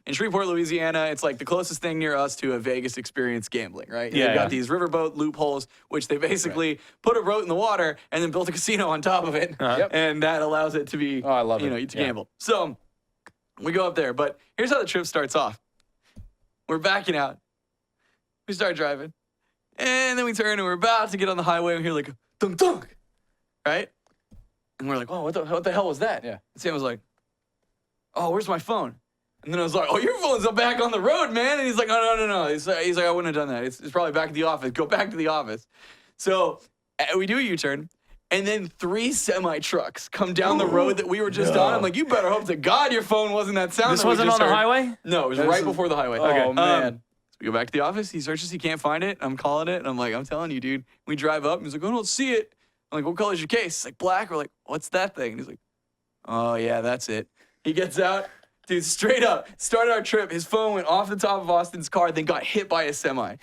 in Shreveport, Louisiana, it's like the closest thing near us to a Vegas experience gambling, right? Yeah, They've got yeah. these riverboat loopholes, which they basically put a boat in the water and then built a casino on top of it. Yep. And that allows it to be, I love it. to gamble. So we go up there. But here's how the trip starts off. We're backing out. We start driving. And then we turn and we're about to get on the highway and we hear like, dunk, dunk, right? And we're like, oh, what the hell was that? Yeah. And Sam was like, oh, where's my phone? And then I was like, oh, your phone's back on the road, man. And he's like, oh, no. He's like, I wouldn't have done that. It's probably back at the office. Go back to the office. So we do a U-turn. And then 3 semi-trucks come down the road that we were just on. I'm like, you better hope to God your phone wasn't that sound. This that we wasn't just on the heard." highway? No, it was right before the highway. Okay. Oh, man. So we go back to the office. He searches. He can't find it. I'm calling it. And I'm like, I'm telling you, dude. We drive up. And he's like, I don't see it. I'm like, what color is your case? It's like black. We're like, what's that thing? And he's like, oh, yeah, that's it. He gets out. Dude, straight up, started our trip. His phone went off the top of Austin's car, then got hit by a semi.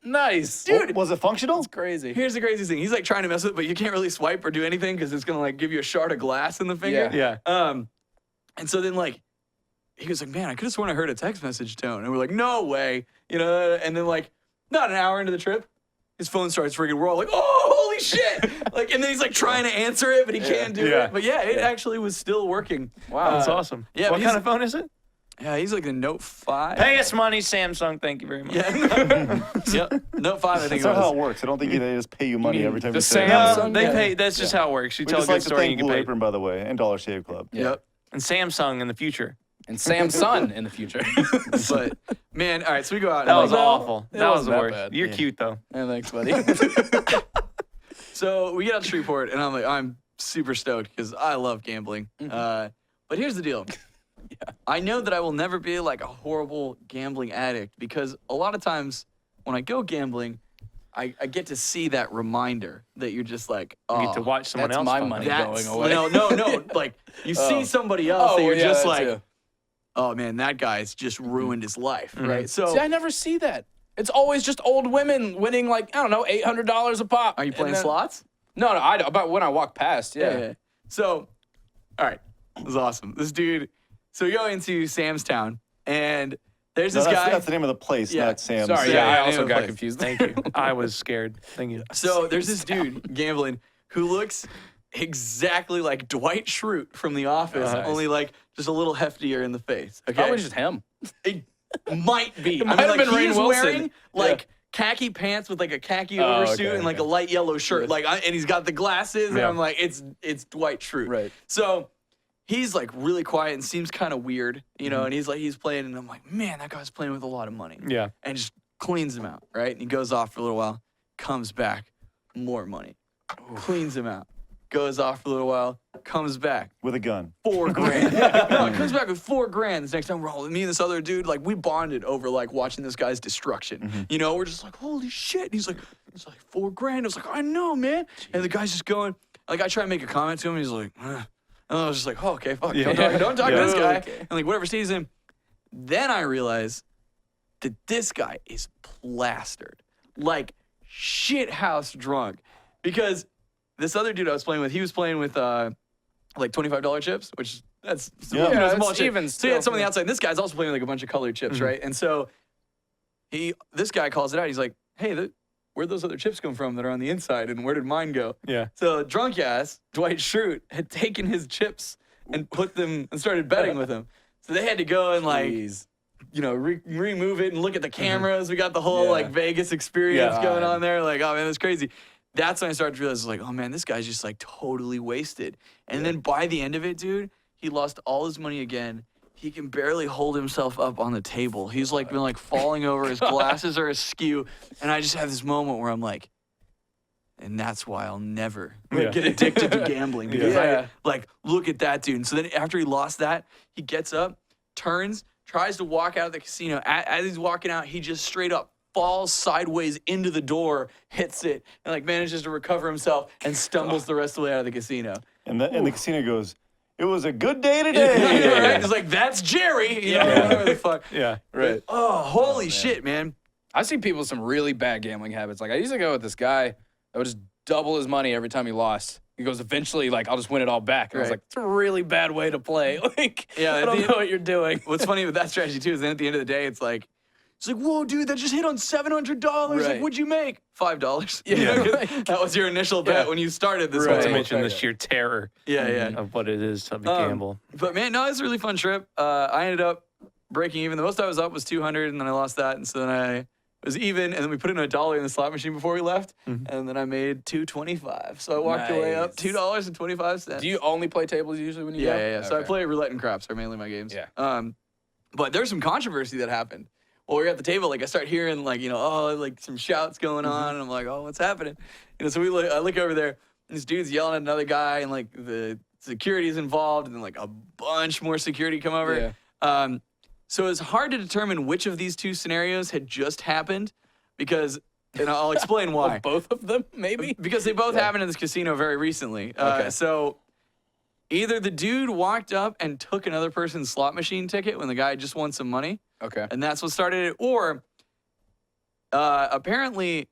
Nice. Dude, Was it functional? Crazy. here's the craziest thing. He's like trying to mess with it, but you can't really swipe or do anything because it's going to like give you a shard of glass in the finger. Yeah. And so then like, he was like, man, I could have sworn I heard a text message tone. And we're like, no way. And then like, not an hour into the trip, his phone starts ringing. We're all like, oh, holy shit. And then he's like trying to answer it, but he can't do Yeah. it. But yeah, it actually was still working. Wow. That's awesome. yeah, What but kind of phone is it? Yeah, he's like a Note 5. Pay us money, Samsung. Thank you very much. Yeah. Yep. Note 5, I think That's it not how was. it works. I don't think they just pay you money every time the you say Samsung? it. They Yeah. pay. That's just how it works. You We tell a just good like to story and thank you Blue get paid. Apron, by the way, and Dollar Shave Club. Yep. And Samsung in the future. And Sam's son in the future. But man, all right, so we go out. That and, was like, awful. it That was wasn't the that worst. bad. You're cute though. And thanks, buddy. So we get out to Shreveport, and I'm like, I'm super stoked because I love gambling. But here's the deal. I know that I will never be like a horrible gambling addict because a lot of times when I go gambling, I get to see that reminder that you're just like, oh, You get to watch someone that's else. my fuck money. up. that's, going away. No. Like you see somebody else that you're yeah, just that like, too. oh man, that guy's just ruined his life, right? So See, I never see that. It's always just old women winning like, I don't know, $800 a pop. are you playing And then- slots? No, about when I walk past, yeah. So, all right, it was awesome. This dude. So we go into Sam's Town, and there's No, this that's, guy. that's the name of the place, Yeah. not Sam's. Sorry, Yeah, yeah, I yeah, also name of got place. confused. Thank you. I was scared. Thank you. So there's this dude gambling who looks exactly like Dwight Schrute from The Office, Nice. only like just a little heftier in the face. Okay, Probably just him. it might be. It might have been Rainn he's Wilson. wearing like khaki pants with like a khaki oversuit okay, and like okay. a light yellow shirt, and he's got the glasses, and Yeah. I'm like, it's Dwight Schrute. Right. So he's like really quiet and seems kind of weird, and he's playing, and I'm like, man, that guy's playing with a lot of money. Yeah. And just cleans him out, right? And he goes off for a little while, comes back, more money, cleans him out, goes off for a little while, comes back. With a gun. $4 grand. No, it comes back with $4 grand. This next time we're all, me and this other dude, like we bonded over like watching this guy's destruction. You know, we're just like, holy shit. And he's like $4 grand. I was like, I know, man. And the guy's just going, like I try to make a comment to him. He's like, and I was just like, oh, okay, fuck. Don't talk to this guy. Okay. And like whatever sees him. Then I realize that this guy is plastered. Like shithouse drunk. Because this other dude I was playing with, he was playing with like $25 chips, which that's small it's shit. even So he had some on the still. outside. And this guy's also playing with like a bunch of colored chips, right? And so this guy calls it out. He's like, hey, where'd those other chips come from that are on the inside, and where did mine go? Yeah. So drunk ass Dwight Schrute had taken his chips and put them and started betting with him. So they had to go and like, you know, remove it and look at the cameras. We got the whole like Vegas experience going on there. Like, oh man, that's crazy. That's when I started to realize, like, oh man, this guy's just like totally wasted. And then by the end of it, dude, he lost all his money again. He can barely hold himself up on the table. He's like been like falling over. His glasses are askew. And I just have this moment where I'm like, and that's why I'll never get addicted to gambling. Because I like, look at that dude. And so then after he lost that, he gets up, turns, tries to walk out of the casino. As he's walking out, he just straight up falls sideways into the door, hits it, and like manages to recover himself and stumbles the rest of the way out of the casino. And the casino goes, it was a good day today. Right? It's like, that's Jerry. You know, whatever the fuck. Yeah. Right. Oh, holy shit, man. I've seen people with some really bad gambling habits. Like I used to go with this guy that would just double his money every time he lost. He goes, eventually, like, I'll just win it all back. And I was Right. like, it's a really bad way to play. Like, Yeah, I don't know what you're doing. What's funny with that strategy too is then at the end of the day, it's like, whoa, dude, that just hit on $700. Like, Right. what'd you make? $5. Yeah. You know, 'cause that was your initial bet when you started this Right. Not to whole mention the sheer terror Yeah. of what it is to gamble. But man, no, it's a really fun trip. I ended up breaking even. The most I was up was 200, and then I lost that, and so then I was even, and then we put in $1 in the slot machine before we left, and then I made $2.25. So I walked away up Nice. $2.25. Do you only play tables usually when you go? Yeah. So I Okay. play roulette and craps are mainly my games. Yeah. But there's some controversy that happened. While we were at the table, like I start hearing like, you know, oh, like some shouts going on, and I'm like, oh, what's happening? You know, so I look over there, and this dude's yelling at another guy, and like the security's involved, and then like a bunch more security come over. Yeah. So it's hard to determine which of these two scenarios had just happened, because, and I'll explain why. Both of them, maybe? Because they both happened in this casino very recently. Okay. So either the dude walked up and took another person's slot machine ticket when the guy just won some money, Okay. and that's what started it, or apparently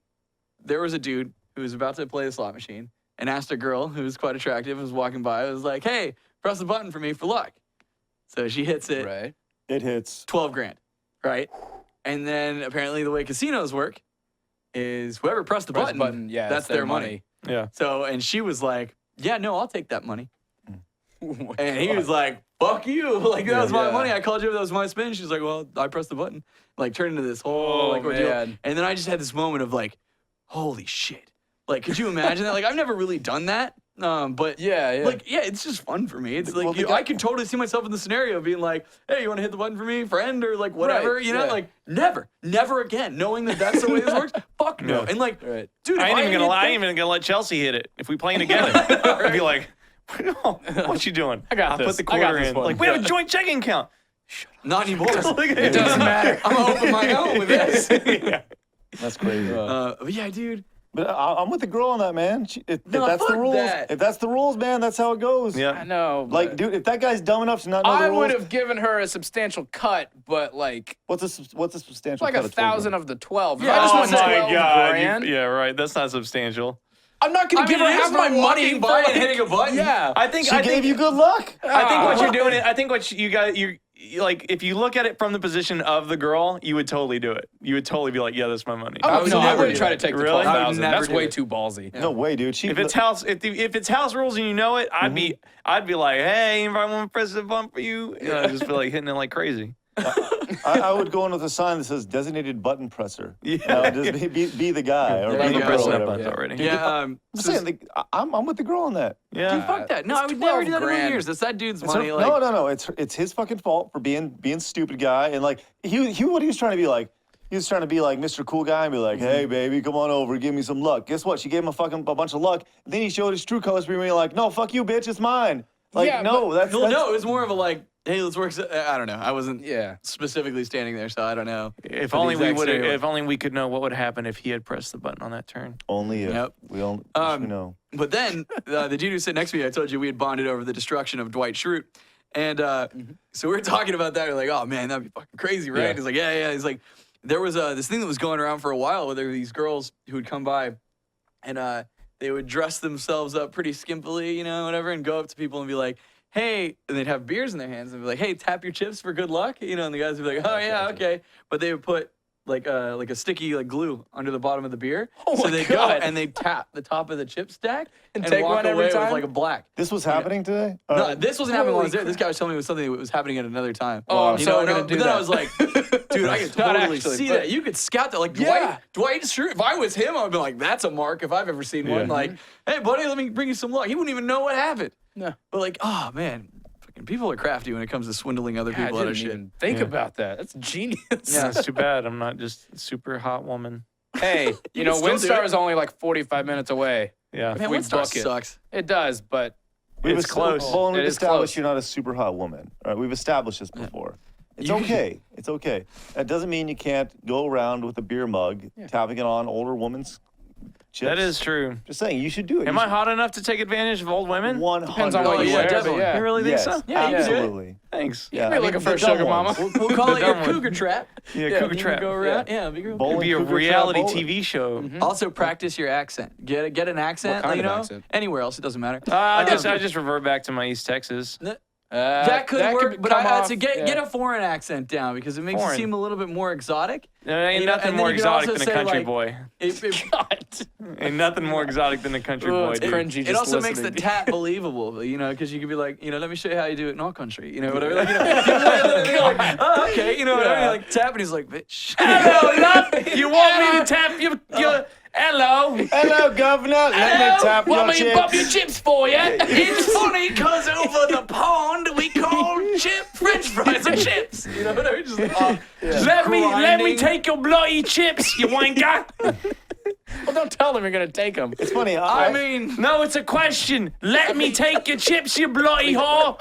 there was a dude who was about to play the slot machine and asked a girl who was quite attractive, was walking by, was like, hey, press the button for me for luck. So she hits it. Right. It hits. 12 grand, right? And then apparently the way casinos work is whoever pressed the Press button, yeah, that's their money. Yeah. So, and she was like, yeah, no, I'll take that money. And he was like, fuck you. Like, that was my Yeah. money. I called you, that was my spin. She's like, well, I pressed the button. Like, turned into this whole, like, ordeal. man. And then I just had this moment of like, holy shit. Like, could you imagine that? Like, I've never really done that. But Yeah. like, yeah, it's just fun for me. It's like, Well, the guy- I could totally see myself in the scenario being like, hey, you want to hit the button for me, friend? Or like, whatever, Right, you know? yeah. Like, never again. Knowing that that's the way this works, fuck no. And like, Right. dude, if I ain't even hit gonna lie. I that- ain't even gonna let Chelsea hit it if we playing together. I'd be like, what you doing? I got I'll this. put the I got quarter this in. one. Like, we have a joint checking account. Not anymore. It doesn't matter. I'm gonna open my own with this. That's crazy. But yeah, dude. But I'm with the girl on that, man. If No, that's the fuck rules, that. if that's the rules, man, that's how it goes. I Yeah. know. Like, but dude, if that guy's dumb enough to not know the I rules, would have given her a substantial cut, but like what's a substantial? like cut of 1,000 of the 12. If Yeah, I just Oh won my 12 God. grand, Yeah, right. That's not substantial. I'm not gonna I give mean, her it is half my for money walking for by and like, hitting a button. Yeah. I think She gave you good luck. I think what you're doing. I think what you got. You like if you look at it from the position of the girl, you would totally do it. You would totally be like, yeah, that's my money. I would never wouldn't do try that. to take the Really? I would 12,000. never That's do way it. too ballsy. No way, dude. She, If it's house, if it's house rules and you know it, I'd be like, hey, if I want to press the button for you, I'd just be like hitting it like crazy. I would go in with a sign that says designated button presser. Yeah. Just be the guy. Or There be you the go. girl, pressing that whatever. buttons Yeah. already. Yeah. I'm just saying, like, I'm with the girl on that. Yeah. Dude, fuck that. No, It's I would never do that in a 12 million grand. years. That's that dude's It's her- money. Like, no. It's his fucking fault for being stupid guy and like he what he was trying to be like. He was trying to be like Mr. Cool Guy and be like, hey, baby, come on over, give me some luck. Guess what? She gave him a bunch of luck. And then he showed his true colors, being like, no, fuck you, bitch, it's mine. Like, Yeah, no, that's No, it was more of a like, hey, let's work. I don't know. I wasn't Yeah. specifically standing there, so I don't know. If But the only we exact would. scenario- If only we could know what would happen if he had pressed the button on that turn. only if Yep. we only we know. But then the dude who sat next to me, I told you we had bonded over the destruction of Dwight Schrute. And so we were talking about that. We're like, oh man, that'd be fucking crazy, right? Yeah. He's like, yeah. He's like, there was this thing that was going around for a while where there were these girls who would come by and they would dress themselves up pretty skimpily, you know, whatever, and go up to people and be like, hey, and they'd have beers in their hands and be like, hey, tap your chips for good luck, you know, and the guys would be like, oh yeah, okay. But they would put like a sticky like glue under the bottom of the beer. Oh so my they'd God. go and they'd tap the top of the chip stack and take walk one away every with time? like a black. This was happening today? No, this wasn't happening while I was there. Holy This guy was telling me it was something that was happening at another time. Oh, I'm You so know, gonna but do then that. I was like, dude, I could Not totally actually, see but- that. You could scout that. Like Yeah. Dwight's sure. If I was him, I would be like, that's a mark if I've ever seen one. Like, hey, buddy, let me bring you some luck. He wouldn't even know what happened. No. But like, oh man, fucking people are crafty when it comes to swindling other I people out didn't of shit. even think about that. That's genius. Yeah. That's too bad. I'm not just a super hot woman. Hey, can you know, still do Windstar it. is only like 45 minutes away. Yeah. Man, we Windstar book it. sucks. It does, but It's close. Well, we've It is established close. you're not a super hot woman. All right, we've established this before. It's You- okay. It's okay. That doesn't mean you can't go around with a beer mug, tapping it on older women's chips. That is true. Just saying, you should do it. Am I hot enough to take advantage of old women? 100%. depends on what Oh, you yeah, wear. definitely. But yeah. You really think Yes, so? Yeah, you can do it. absolutely. Thanks. Yeah, You're looking for a the dumb sugar ones. mama. We'll call it your dumb one. cougar trap. Yeah, cougar you trap. Can go around. Yeah, be Bowling It'd be a cougar trap reality bowling. TV show. Also, practice your accent. Get an accent. kind you of know, accent? anywhere else, it doesn't matter. I just revert back to my East Texas. That could work, but come I'd off, say get yeah. a foreign accent down because it makes Foreign. it seem a little bit more exotic. There ain't You know, nothing and then more you can exotic also than a say, country like, boy. It, Ain't nothing more exotic than a country boy. it's dude. cringy. it just also makes the listening. tap believable, you know, because you could be like, you know, let me show you how you do it in our country, you know, whatever. Like, you know, you're like, oh, okay, you know, whatever. You're like tap, and he's like, bitch. Hello, love. You want me to tap your hello? Hello, governor. Let me tap your Want me to chips. bump your chips for you? It's funny because over the pond we call French fries and chips. You know, whatever. Just, Let me grinding. take your bloody chips, you wanker. Well, don't tell them you're gonna take them. It's funny. I mean, No, it's a question. Let me take your chips, you bloody whore.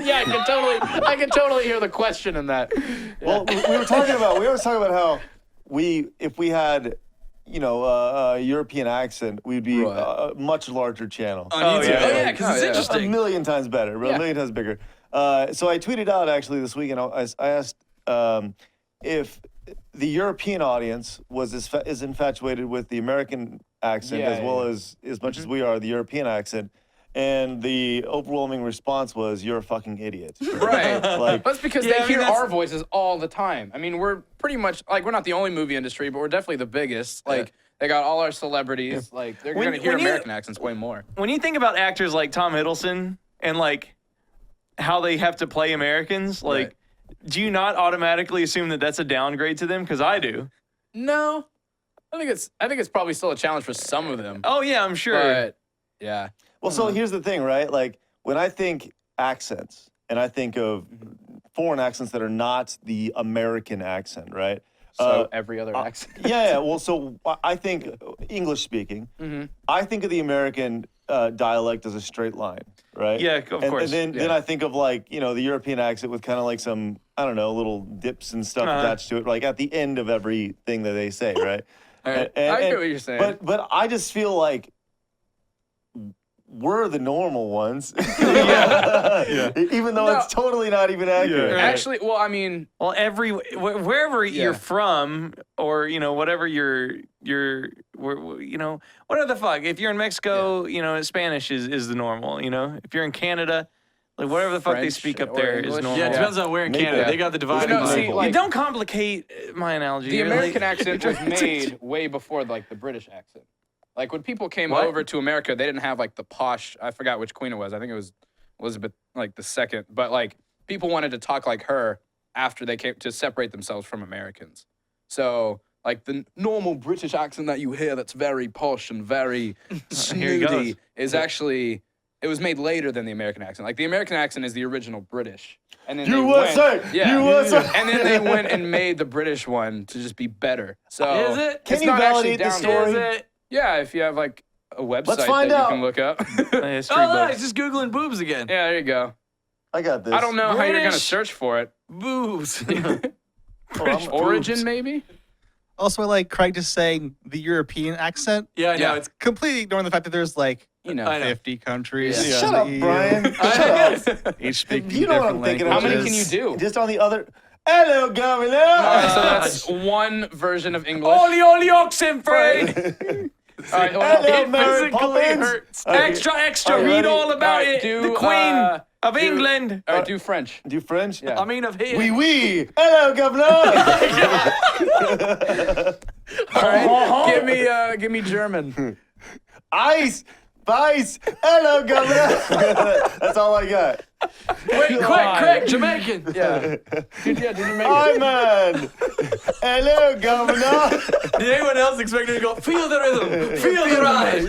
Yeah, I can totally hear the question in that. well, we were talking about how if we had, you know, a European accent, we'd be Right. a much larger channel. on YouTube. yeah. Oh, yeah, because Oh, it's yeah. A interesting. million times better, a Yeah. million times bigger. So I tweeted out actually this week, and I asked if the European audience was as infatuated with the American accent Yeah, as well yeah. as much as we are the European accent, and the overwhelming response was, "You're a fucking idiot." Right. Like, That's because Yeah, I they mean, hear that's- our voices all the time. I mean, we're pretty much like we're not the only movie industry, but we're definitely the biggest. Like they got all our celebrities. Like they're When- gonna hear when you- American accents way more. When you think about actors like Tom Hiddleston and like how they have to play Americans, like, Right. do you not automatically assume that that's a downgrade to them? Because I do. No, I think it's probably still a challenge for some of them. Oh yeah, I'm sure. But yeah, well, so here's the thing, right? Like when I think accents, and I think of foreign accents that are not the American accent, right? so every other accent. Yeah. Well, so I think English speaking. I think of the American dialect as a straight line, right? Yeah, of course. And then I think of like, you know, the European accent with kind of like some, I don't know, little dips and stuff attached to it, like at the end of everything that they say, right? All right. I get what you're saying. But I just feel like we're the normal ones. Even though No. it's totally not even accurate. Actually, well, I mean, Well, wherever you're Yeah. from, or you know, whatever you know, whatever the fuck. If you're in Mexico, you know, Spanish is the normal. You know, if you're in Canada, like whatever the fuck they French speak up or there is English. normal. Yeah, it depends on where in Maybe. Canada. They got the dividing no, line. see, You like- don't complicate my analogy. the You're American like- accent was made way before like the British accent. Like when people came What? over to America, they didn't have like the posh. I forgot which queen it was. I think it was Elizabeth, like the second. But like people wanted to talk like her after they came to separate themselves from Americans. So like the normal British accent that you hear, that's very posh and very Here he goes. snooty, is actually it was made later than the American accent. Like the American accent is the original British. And then USA! USA! And then they went and made the British one to just be better. So Is it? Can it's you not actually validate the down- story? Is it? Yeah, if you have like a website find that out. you can look up. History Oh, books. nice. Just Googling boobs again. Yeah, there you go. I got this. I don't know how you're gonna British. search for it. Boobs. British origin, maybe? Also, I like Craig just saying the European accent, Yeah, I know. Yeah. It's completely ignoring the fact that there's like You know. I know. 50 countries. Yeah. in Shut the up, EU, Brian. Shut up. Each speaking You know what I'm different thinking How of. many languages. can you do? Just on the other. Hello, Governor. All right, so that's one version of English. Oli oxen free. All right, well, Hello, It Mary physically Poppins. hurts. Okay. Extra, Are you read ready? all about All right, it. do, The Queen of do- England. All right, do French. Do you French? Yeah. I mean, of here. Oui, oui. Hello, Governor. All right, give me German. Ice. Vice. Hello, Governor. That's all I got. Wait, quick, Craig, Jamaican. Yeah. Did you make Hi, it? man. Hello, Governor. Did anyone else expect me to go, feel the rhythm, feel the rise?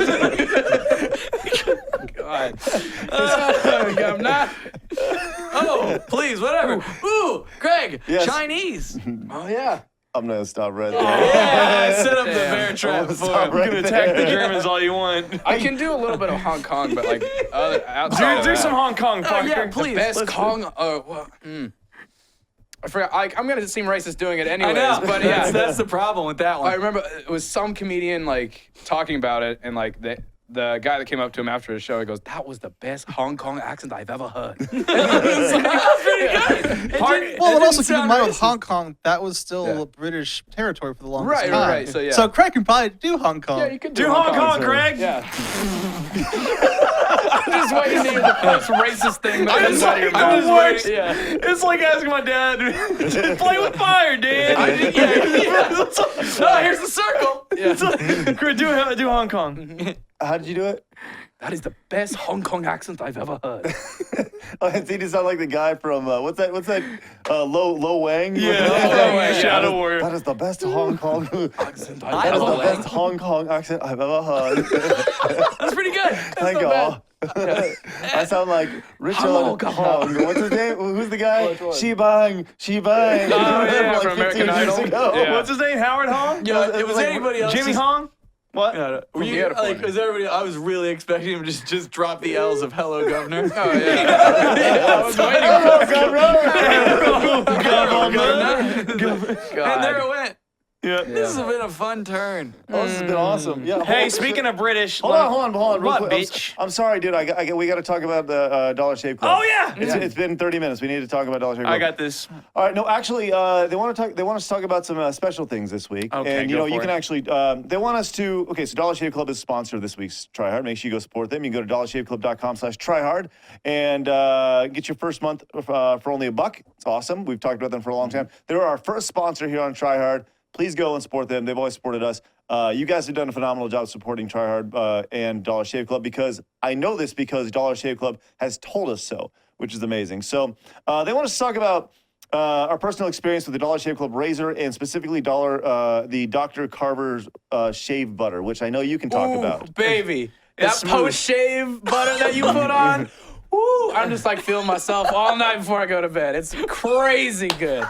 God. Governor. Oh, please, whatever. Ooh, Craig, Yes. Chinese. Oh, yeah. I'm gonna stop right there. Yeah, I set up the bear trap I'm gonna for stop him. right You can attack the there. Germans all you want. I can do a little bit of Hong Kong, but like outside of Do that. some Hong Kong, Oh, Parker. yeah, please. Best Kong. I forgot. I'm gonna seem racist doing it anyways. I know, But yeah, that's the problem with that I one. remember it was some comedian like talking about it, and like the guy that came up to him after his show, he goes, "That was the best Hong Kong accent I've ever heard." That's pretty good. Well, and also keep in sound mind with racist. Hong Kong, that was still Yeah. British territory for the longest Right, time. right. So yeah. So Craig can probably do Hong Kong. yeah, you could Do Hong Kong, sir. Craig. Yeah. I'm just waiting to hear the first racist thing that comes out of your mouth. I'm just waiting. Yeah. It's like asking my dad to play with fire, Dad. Oh, here's the circle. Craig, do Hong Kong. How did you do it? That is the best Hong Kong accent I've ever heard. Oh, and see, you sound like the guy from what's that? Lo Wang. Yeah, Lo Wang, Shadow That is- Warrior. That is the best Hong Kong. Accent That I've is ever the heard. best Hong Kong accent I've ever heard. That's pretty good. Thank you. I sound like Richard. Hello, Gabon. What's his name? Who's the guy? Which one? Shebang. Shebang. Oh, yeah, Like from 15 American years Idol. ago. Yeah. What's his name? Howard Hong? Yeah, It it was was like anybody else. Jimmy just- Hong? What? Yeah, were From you the like? Was everybody? I was really expecting him to just drop the L's of "Hello, Governor." Oh yeah. I was waiting for it. And there it went. Yeah. This has been a fun turn. Oh, this has been awesome. Yeah. Hey, speaking of British. Hold on. Real What, quick. bitch? I'm sorry, dude. We got to talk about the Dollar Shave Club. Oh, yeah. It's been 30 minutes. We need to talk about Dollar Shave Club. I got this. All right. No, actually, they want us to talk about some special things this week. Okay, and you go know, you for can it. actually. They want us to. Okay, so Dollar Shave Club is sponsor of this week's Try Hard. Make sure you go support them. You can go to dollarshaveclub.com/tryhard and get your first month for only $1. It's awesome. We've talked about them for a long time. They're our first sponsor here on Try Hard. Please go and support them. They've always supported us. You guys have done a phenomenal job supporting Try Hard and Dollar Shave Club because I know this because Dollar Shave Club has told us so, which is amazing. So they want us to talk about our personal experience with the Dollar Shave Club razor and specifically the Dr. Carver's shave butter, which I know you can talk about. Baby. It's That smooth. post-shave butter that you put on. Woo, I'm just like feeling myself all night before I go to bed. It's crazy good.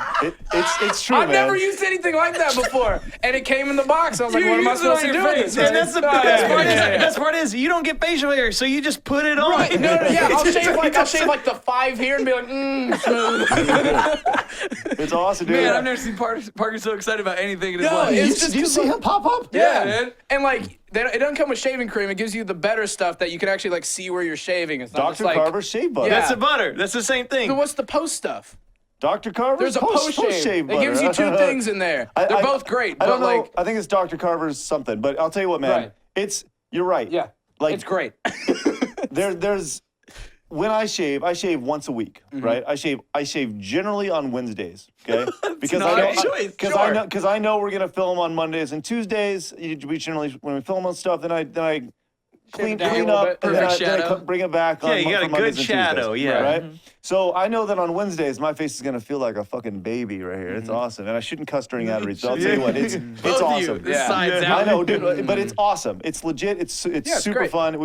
It's true, I've man. never used anything like that before. And it came in the box. I was like, what am I use it supposed on to your do with face, this? And that's the Oh, best part. yeah. Best part is you don't get facial hair, so you just put it on. Right, no, yeah, I'll shave like the 5 here and be like, smooth. It's awesome, dude. Man, I've never seen Parker so excited about anything in his No, life. it's just Did you see him pop up? Yeah, man. And like, it doesn't come with shaving cream. It gives you the better stuff that you can actually like see where you're shaving. It's not just Dr. like, Carver's shave butter. Yeah. That's the butter. That's the same thing. So what's the post stuff? Dr. Carver's There's a post shave. It butter. gives you 2 things in there. They're both great, I but don't know. like, I think it's Dr. Carver's something, but I'll tell you what, man. Right. You're right. yeah, Like it's great. there's when I shave once a week, Mm-hmm. right? I shave generally on Wednesdays, okay? Because not I a know choice, because I know we're gonna film on Mondays and Tuesdays. We generally when we film on stuff, then I clean it down a clean little up bit. and then Perfect I shadow. bring it back. Yeah, on, you got for a Mondays good and shadow, Tuesdays, yeah. Right. So I know that on Wednesdays, my face is going to feel like a fucking baby right here. It's awesome. And I shouldn't cuss during ad reads. So I'll tell you what, it's awesome. This side's I out. know, dude, but it's awesome. It's legit. It's super great. fun.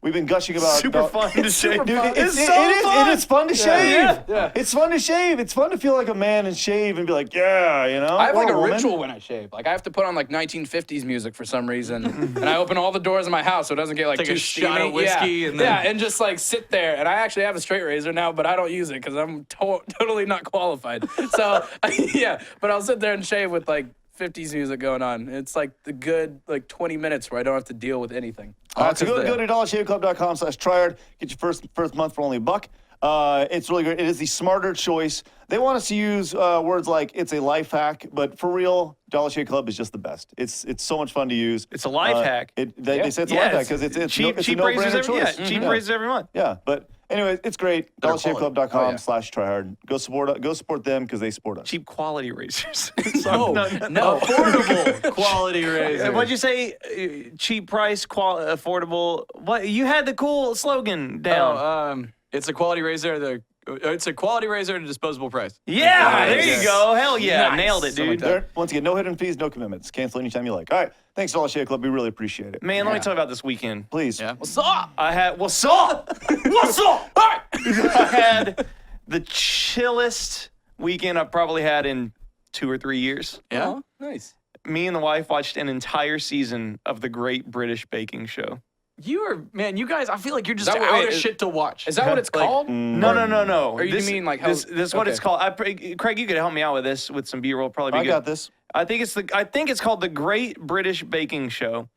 We've been gushing about Super fun to shave. Dude, It's so it is fun to shave. Yeah. It's fun to shave. It's fun to feel like a man and shave and be like, yeah, you know. I have Or like a woman. ritual when I shave. Like I have to put on like 1950s music for some reason, and I open all the doors in my house so it doesn't get like Take too a shot steamy. of whiskey yeah. and then- yeah, and just like sit there. And I actually have a straight razor now, but I don't use it because I'm totally not qualified. So yeah, but I'll sit there and shave with like 50s music going on. It's like the good like 20 minutes where I don't have to deal with anything. So go to dollarshaveclub.com/tryhard. Get your first month for only $1. It's really great. It is the smarter choice. They want us to use words like it's a life hack, but for real, Dollar Shave Club is just the best. It's so much fun to use. It's a life hack. They say it's a life hack because it's cheap, a cheap no-brainer raises every, choice. cheap raises every month. Yeah, but anyways, it's great. Better quality. dollarshaveclub.com/tryhard. Go support them because they support us. Cheap quality razors. No, affordable quality razor. What'd you say? Cheap price, affordable. What? You had the cool slogan down. It's a quality razor. It's a quality razor at a disposable price. Yeah, there Yes. you go. Hell yeah, Nice. nailed it, dude. There, once again, no hidden fees, no commitments. Cancel anytime you like. All right, thanks, Dollar Shave Club. We really appreciate it. Man, let me talk about this weekend. Please. Yeah. What's up? I had what's up? What's up? All right. I had the chillest weekend I've probably had in 2 or 3 years. Yeah. Oh, nice. Me and the wife watched an entire season of the Great British Baking Show. You guys, I feel like you're just That- out wait, of is- shit to watch. Is that what it's Like, called? No. Or you mean like how- this is what it's okay. called. Craig, you could help me out with this with some B-roll. Probably be I good. got this. I think it's called the Great British Baking Show,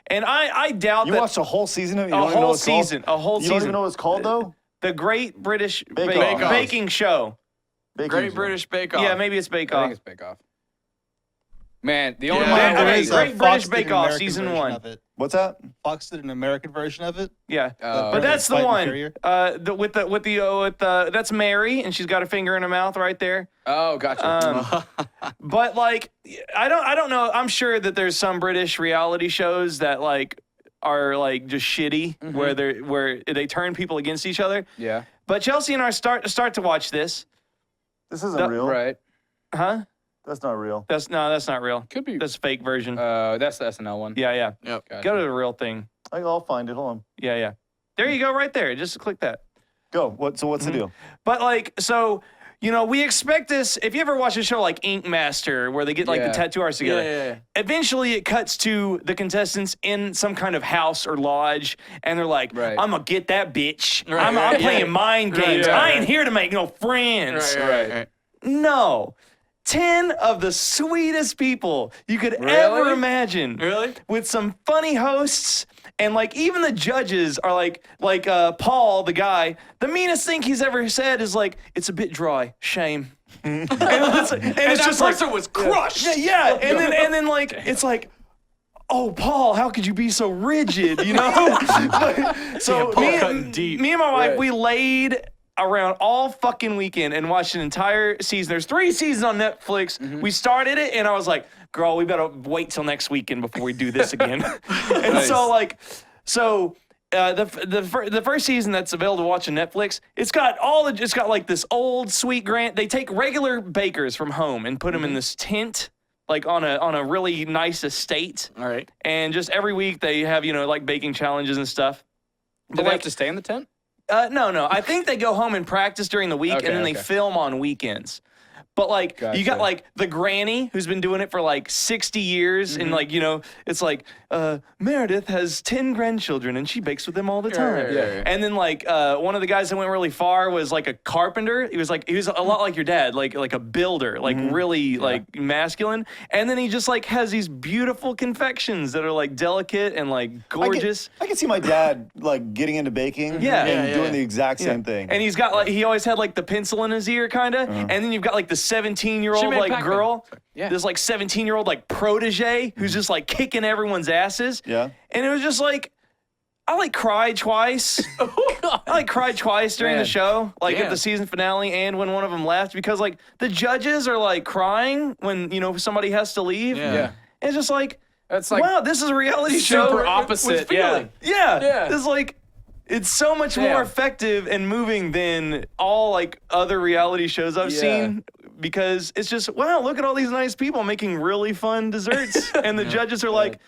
and I doubt You that watched a whole seseason of it? You a don't even know whole what it's called? season, a whole You don't season. even know what it's called, though? The Great British Bake Off. Baking Show. Baking Great Show. British Bake Off. Yeah, maybe it's Bake I Off. think it's Bake Off. Man, the only Yeah. one Okay, There is a Great Fox British did Bake an Off, American season version 1. of it. What's that? Fox did an American version of it. Yeah, Oh, but okay. that's the Fight and one. Courier? With the that's Mary, and she's got a finger in her mouth right there. Oh, gotcha. But like, I don't know. I'm sure that there's some British reality shows that like are like just shitty, where they turn people against each other. yeah. But Chelsea and I start to watch this, This isn't real. Right. huh? That's not real. That's not real. Could be. That's a fake version. That's the SNL one. Yeah. Yep. Gotcha. Go to the real thing. I'll find it. Hold on. Yeah. There you go, right there. Just click that. Go. What's the deal? But like, so we expect this. If you ever watch a show like Ink Master, where they get like Yeah. the tattoo artists together, Yeah. eventually it cuts to the contestants in some kind of house or lodge, and they're like, Right. "I'm gonna get that bitch. Right, I'm right, playing yeah. mind Right, games. yeah, I ain't right. here to make no friends." Right. No. 10 of the sweetest people you could ever Really? imagine. Really? With some funny hosts, and like even the judges are like Paul, the guy, the meanest thing he's ever said is like, "It's a bit dry, shame." and it's And that that person was crushed. Yeah. And then like it's like, "Oh, Paul, how could you be so rigid?" You know? So Paul cutting deep. me and my wife, Right. we laid around all fucking weekend and watched an entire season. There's 3 seasons on Netflix. We started it, and I was like, "Girl, we better wait till next weekend before we do this again." And so the first season that's available to watch on Netflix, it's got like this old sweet Grant. They take regular bakers from home and put them in this tent, like on a really nice estate. All right. And just every week they have like baking challenges and stuff. Do they have to stay in the tent? No. I think they go home and practice during the week, Okay, and then they okay. film on weekends. But like you got Gotcha. like the granny who's been doing it for like 60 years, and like it's like Meredith has 10 grandchildren and she bakes with them all the time. Yeah. And then like one of the guys that went really far was like a carpenter. He was a lot like your dad, like a builder, like really like masculine. And then he just like has these beautiful confections that are like delicate and like gorgeous. I can see my dad like getting into baking Yeah. and Yeah, doing yeah. the exact same thing. And he's got like he always had like the pencil in his ear, kind of. And then you've got like the 17-year-old She made like Pac-Man. girl, Yeah. this like 17-year-old like protege who's just like kicking everyone's asses. Yeah. And it was just like I like cried twice. I like cried twice during the Man. show, like at Damn. the season finale and when one of them left, because like the judges are like crying when somebody has to leave. Yeah. It's just like That's like wow, this is a reality show. super with opposite. Yeah. feeling. Yeah. Yeah. It's like It's so much more effective and moving than all like other reality shows I've seen because it's just, wow, look at all these nice people making really fun desserts. And the judges are like,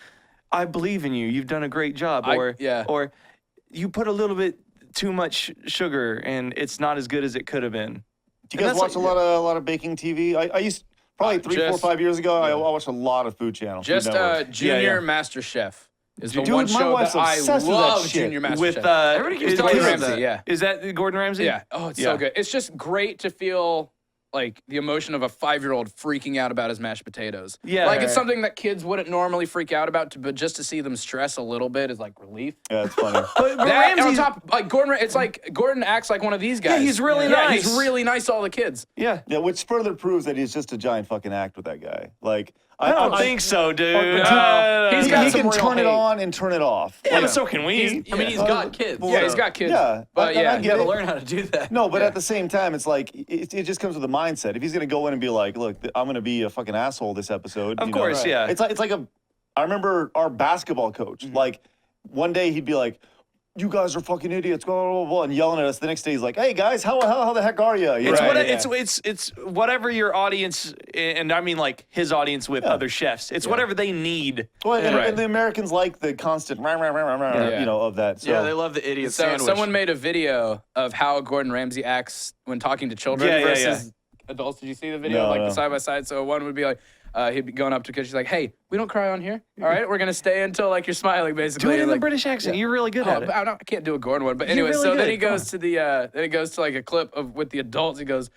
I believe in you. You've done a great job. Or you put a little bit too much sugar and it's not as good as it could have been. Do you guys watch a lot of baking TV? I used probably 3, 4, 5 years ago. I watched a lot of Food Channel. Just Junior Master Chef is the one my show wife's that I obsessed with that love. shit. Junior Master With Chef. Everybody keeps talking Gordon about Ramsay. that. Yeah, Is that Gordon Ramsay? yeah. Oh, it's so good. It's just great to feel like the emotion of a 5-year-old freaking out about his mashed potatoes. Yeah. Like it's something that kids wouldn't normally freak out about, but just to see them stress a little bit is like relief. Yeah, it's funny. But That, on Ramsay's, top, like it's like Gordon acts like one of these guys. he's really Yeah, nice. he's really nice to all the kids. yeah. Yeah, which further proves that he's just a giant fucking act with that guy. Like, I don't think so, dude. He's got he some can real turn it hate. on and turn it off. Yeah, but so can we. I mean, he's got kids. Yeah, he's got kids. Yeah, but I yeah, get You gotta it. learn how to do that. No, but at the same time, it's like it just comes with a mindset. If he's gonna go in and be like, "Look, I'm gonna be a fucking asshole this episode," Of you know, course, yeah. It's like a. I remember our basketball coach. Like one day he'd be like, "You guys are fucking idiots," blah, blah, blah, blah, and yelling at us. The next day he's like, "Hey guys, how the heck are you?" It's whatever your audience, and I mean like his audience with other chefs. It's whatever they need. Well, and the Americans like the constant, rah, rah, rah, rah, rah, Yeah. you know, of that. So. Yeah, they love the idiot So sandwich. someone made a video of how Gordon Ramsay acts when talking to children Yeah, yeah, versus adults. Did you see the video? No, Like no. the side by side. So one would be like, he'd be going up to kids. She's like, "Hey, we don't cry on here. All right, we're gonna stay until like you're smiling, basically." Do it in like, the British accent. You're really good Oh, at it. I can't do a Gordon one, but You're anyway. really So then good. he goes to then he goes to like a clip of with the adults. He goes,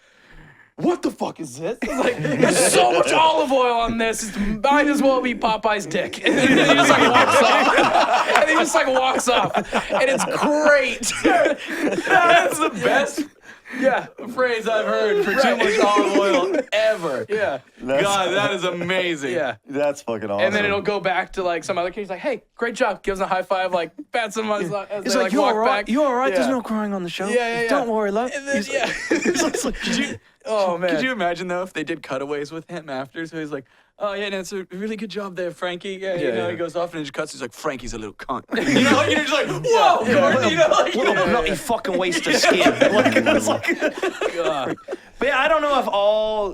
"What the fuck is this?" He's like, "There's so much olive oil on this. It might as well be Popeye's dick." And then he just like walks off. And he just like walks off, and it's great. That's the best phrase I've heard for too much olive oil ever. Yeah. God, that is amazing. Yeah. That's fucking awesome. And then it'll go back to like some other kid. He's like, "Hey, great job." Gives him a high five, like pats him on his as It's they like, like you walk all right? back. You all right? There's Yeah. no crying on the show. Yeah. Don't worry, love. And then, He's like- it's like, Could you, oh man. could you imagine though if they did cutaways with him after? So he's like, "Oh yeah, that's a really good job there, Frankie." Yeah, you know, he goes off and it just cuts. He's like, "Frankie's a little cunt." You know, like you're just like, "Whoa, Gordon," you know, like. What a bloody fucking waste of skin. Like, it was like, but yeah, I don't know if all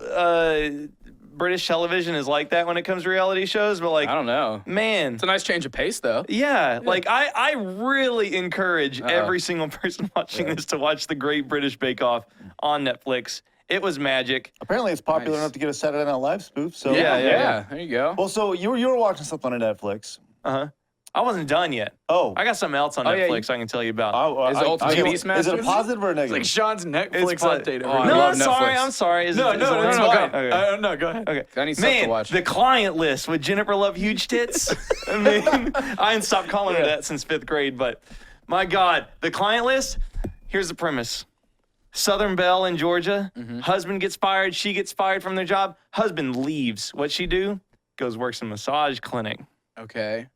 British television is like that when it comes to reality shows, but like, I don't know. man, It's a nice change of pace, though. yeah, like I really encourage every single person watching this to watch the Great British Bake Off on Netflix. It was magic. apparently it's popular Nice. enough to get a Saturday Night Live spoof. So Yeah. There you go. Well, so you were watching something on Netflix. I wasn't done yet. Oh. I got something else on yeah, Netflix I can tell you about. Is it Ultimate is Beastmasters? it a positive or a It's negative? like Sean's Netflix It's fun. update. Oh, I no, love I'm sorry. Netflix. I'm sorry. Is No, it no, it's it's fine. fine. Okay. No, go ahead. Okay. I need stuff Man, to watch. the client list with Jennifer Love Huge Tits. I mean, I ain't stopped calling her that since 5th grade, but my God, the client list, here's the premise. Southern Belle in Georgia, husband gets fired, she gets fired from their job, husband leaves. What'd she do? Goes works in a massage clinic. Okay.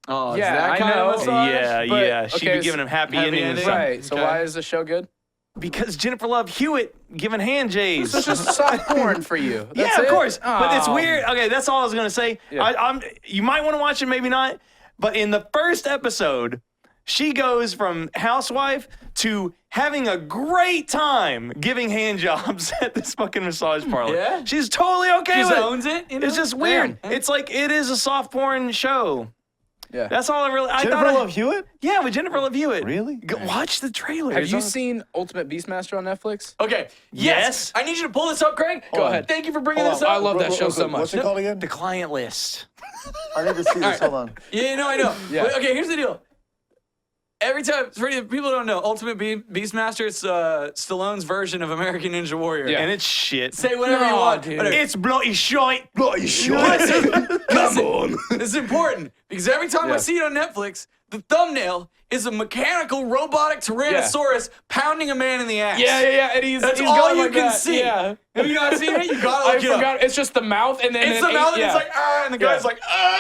Oh, Yeah, that I kind know. of massage? Yeah. but- She'd be okay, giving him happy happy ending and ending. stuff. Right. So Okay. why is the show good? Because Jennifer Love Hewitt giving hand jays. It's just soft porn for you. That's Yeah, of it? course. But it's Oh. weird. Okay, that's all I was gonna say. Yeah. You might want to watch it, maybe not. But in the first episode, she goes from housewife to having a great time giving hand jobs at this fucking massage parlor. Yeah? She's totally okay She with it. owns it, you know? It's just weird. It's like it is a soft porn show. Yeah. That's all I really. I Jennifer thought. Love Hewitt? Yeah, with Jennifer Love Hewitt. Really? Watch the trailer. Have It's you on- seen Ultimate Beastmaster on Netflix? Okay. Yes. I need you to pull this up, Craig. Go ahead. Thank you for bringing Hold this on. up. I love that show so quick, What's much. it called again? The client list. I need to see this. Hold on. Yeah, no, I know. Yeah. But, okay, here's the deal. Every time, for people who don't know, Ultimate Beastmaster, it's Stallone's version of American Ninja Warrior. Yeah. And it's shit. Say whatever you No, want. dude. Whatever. It's bloody shite. Bloody shit. Come on. This is important because every time I Yeah. see it on Netflix, the thumbnail is a mechanical robotic Tyrannosaurus pounding a man in the ass. Yeah. And he's That's he's all going you like can that. see. Yeah. Have you not seen it? You gotta I look it up. forgot. It's just the mouth and then It's the mouth and it's like, and the guy's Yeah. like,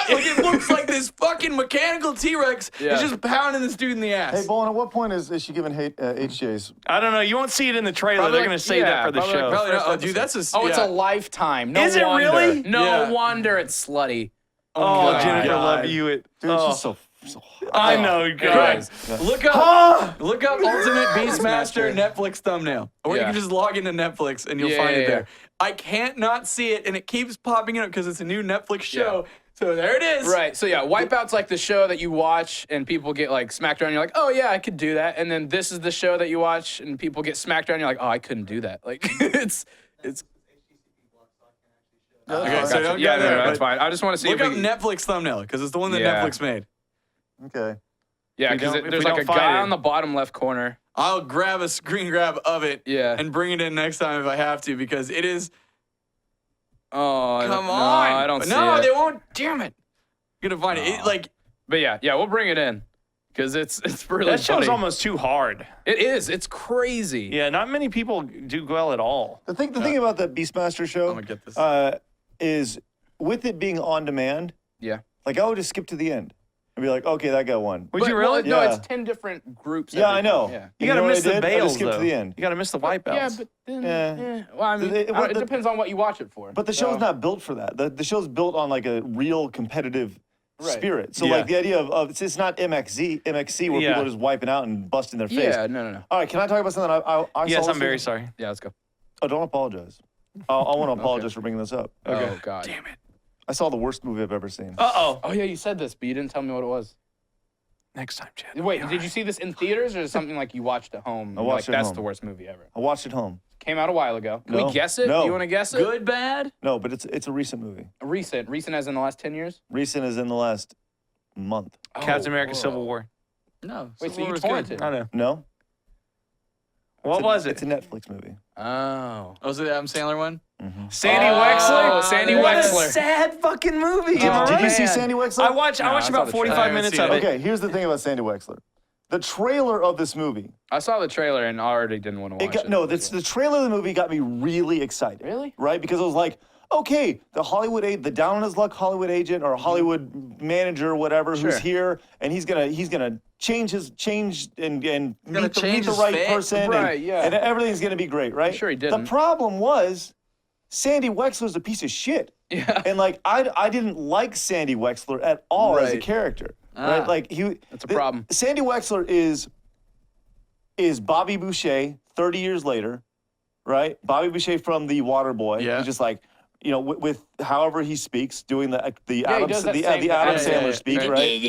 like it looks like this fucking mechanical T-Rex Yeah. is just pounding this dude in the ass. Hey, Bowen, at what point is she giving HJs? I don't know. You won't see it in the trailer. Probably They're like- going to say yeah, that for the probably like show. Probably not. First Oh, dude, that's a. It's yeah. a lifetime. No Is it wonder. really? No Yeah. wonder it's slutty. Oh, God. Jennifer God. Love Hewitt. Dude, Oh. she's so I know, guys. Look up Ultimate Beastmaster Netflix thumbnail. Or you Yeah. can just log into Netflix and you'll find it there. I can't not see it, and it keeps popping up because it's a new Netflix show. So there it is. Right. So yeah, Wipeout's like the show that you watch and people get like smacked around. You're like, oh yeah, I could do that. And then this is the show that you watch and people get smacked around. You're like, oh, I couldn't do that. Like it's. Okay, so Gotcha. don't Yeah, go there. no, that's but fine. I just want to see Look if up we, Netflix thumbnail because it's the one that Yeah. Netflix made. Okay. yeah, we because don't- if there's we like a don't find guy it- on the bottom left corner. I'll grab a screen grab of it Yeah. and bring it in next time if I have to because it is. Oh, Come no, on. I don't see No, it. they won't. Damn it. You're gonna find it. It. Like, But yeah, we'll bring it in because it's really That show's funny. almost too hard. It is. It's crazy. Yeah, not many people do well at all. The thing about the Beastmaster show I'm gonna get this. is with it being on demand, Yeah. like I would just skip to the end and be like, okay, that guy won. Would you Well, really? no, Yeah. it's 10 different groups. Yeah, every I know. time, Yeah. You You got to know what miss I the did? I bales, just skipped though. to the end. You got to miss the wipeouts. Yeah, but then, Yeah. well, I mean, But it depends on what you watch it for. But the show's So- not built for that. The show's built on like a real competitive Right. spirit. So Yeah. like the idea of it's not MXC where Yeah. people are just wiping out and busting their face. Yeah, no. All right, can I talk about something I Yes, saw I'm very sorry. Yeah, let's go. Oh, don't apologize. I want to apologize for bringing this up. Oh, God. Damn it. I saw the worst movie I've ever seen. Uh-oh. Oh, yeah, you said this, but you didn't tell me what it was. Next time, Chad. Wait, did you see this in theaters or is it something like you watched at home? I watched like, it at That's home. the worst movie ever. I watched it home. Came out a while ago. Can No. we guess it? No. You want to guess it? Good, bad? No, but it's a recent movie. Recent. Recent as in the last 10 years? Recent is in the last month. Captain America whoa. Civil War. No. Wait, so Civil you War is torrented? good. I know. No? What was It's it? a Netflix movie. Oh. Oh, was it the Adam Sandler one? Sandy Oh, Wexler? Sandy What a Wexler. sad fucking movie. Did, am I did you right? see Sandy Wexler? I watched I saw about the 45 trailer. minutes I of haven't it. Okay, here's the thing about Sandy Wexler. The trailer of this movie, I saw the trailer and already didn't want to watch it. the trailer of the movie got me really excited. Really? Right? Because it was like, okay, the down on his luck Hollywood agent or Hollywood manager, whatever, Sure. who's here, and he's gonna change and meet the change his right fate. person, Right, and, yeah. and everything's gonna be great, right? sure he The didn't. problem was, Sandy Wexler's a piece of shit. Yeah. And like I didn't like Sandy Wexler at all as a Right. character. Ah. Right? Like That's a problem. Sandy Wexler is Bobby Boucher 30 years later, right? Bobby Boucher from The Waterboy. Yeah. He's just like, you know, with however he speaks, doing the he Adam does that the same Adam thing. Sandler Yeah, speak, right. right?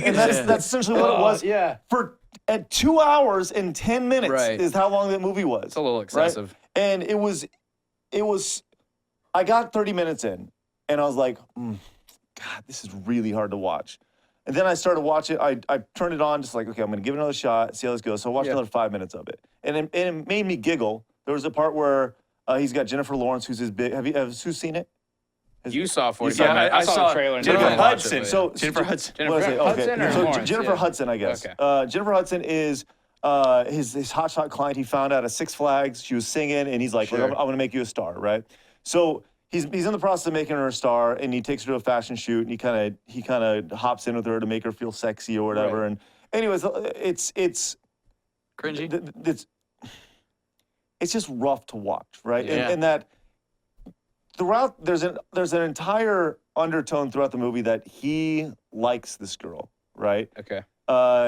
and that's essentially what it was. Yeah. For at 2 hours and 10 minutes Right. is how long that movie was. It's a little right? excessive. And it was, I got 30 minutes in and I was like, God, this is really hard to watch. And then I started watching, I turned it on, just like, okay, I'm gonna give it another shot, see how this goes. So I watched Yeah. another 5 minutes of it. And it made me giggle. There was a part where he's got Jennifer Lawrence, who's his big, who's seen it? You saw 45 Yeah, minutes. I saw the trailer. And Jennifer didn't watch it, Hudson. but yeah. So Jennifer Hudson. Jennifer what did I say? Hudson or so Lawrence? Jennifer Yeah. Hudson, I guess. Okay. Jennifer Hudson is his hotshot client he found out at Six Flags. She was singing, and he's like, Sure. "Look, I'm going to make you a star," right? So he's in the process of making her a star, and he takes her to a fashion shoot, and he kind of hops in with her to make her feel sexy or whatever. Right. And anyways, it's Cringy. it's just rough to watch, right? Yeah. And that throughout there's an entire undertone throughout the movie that he likes this girl, right? Okay.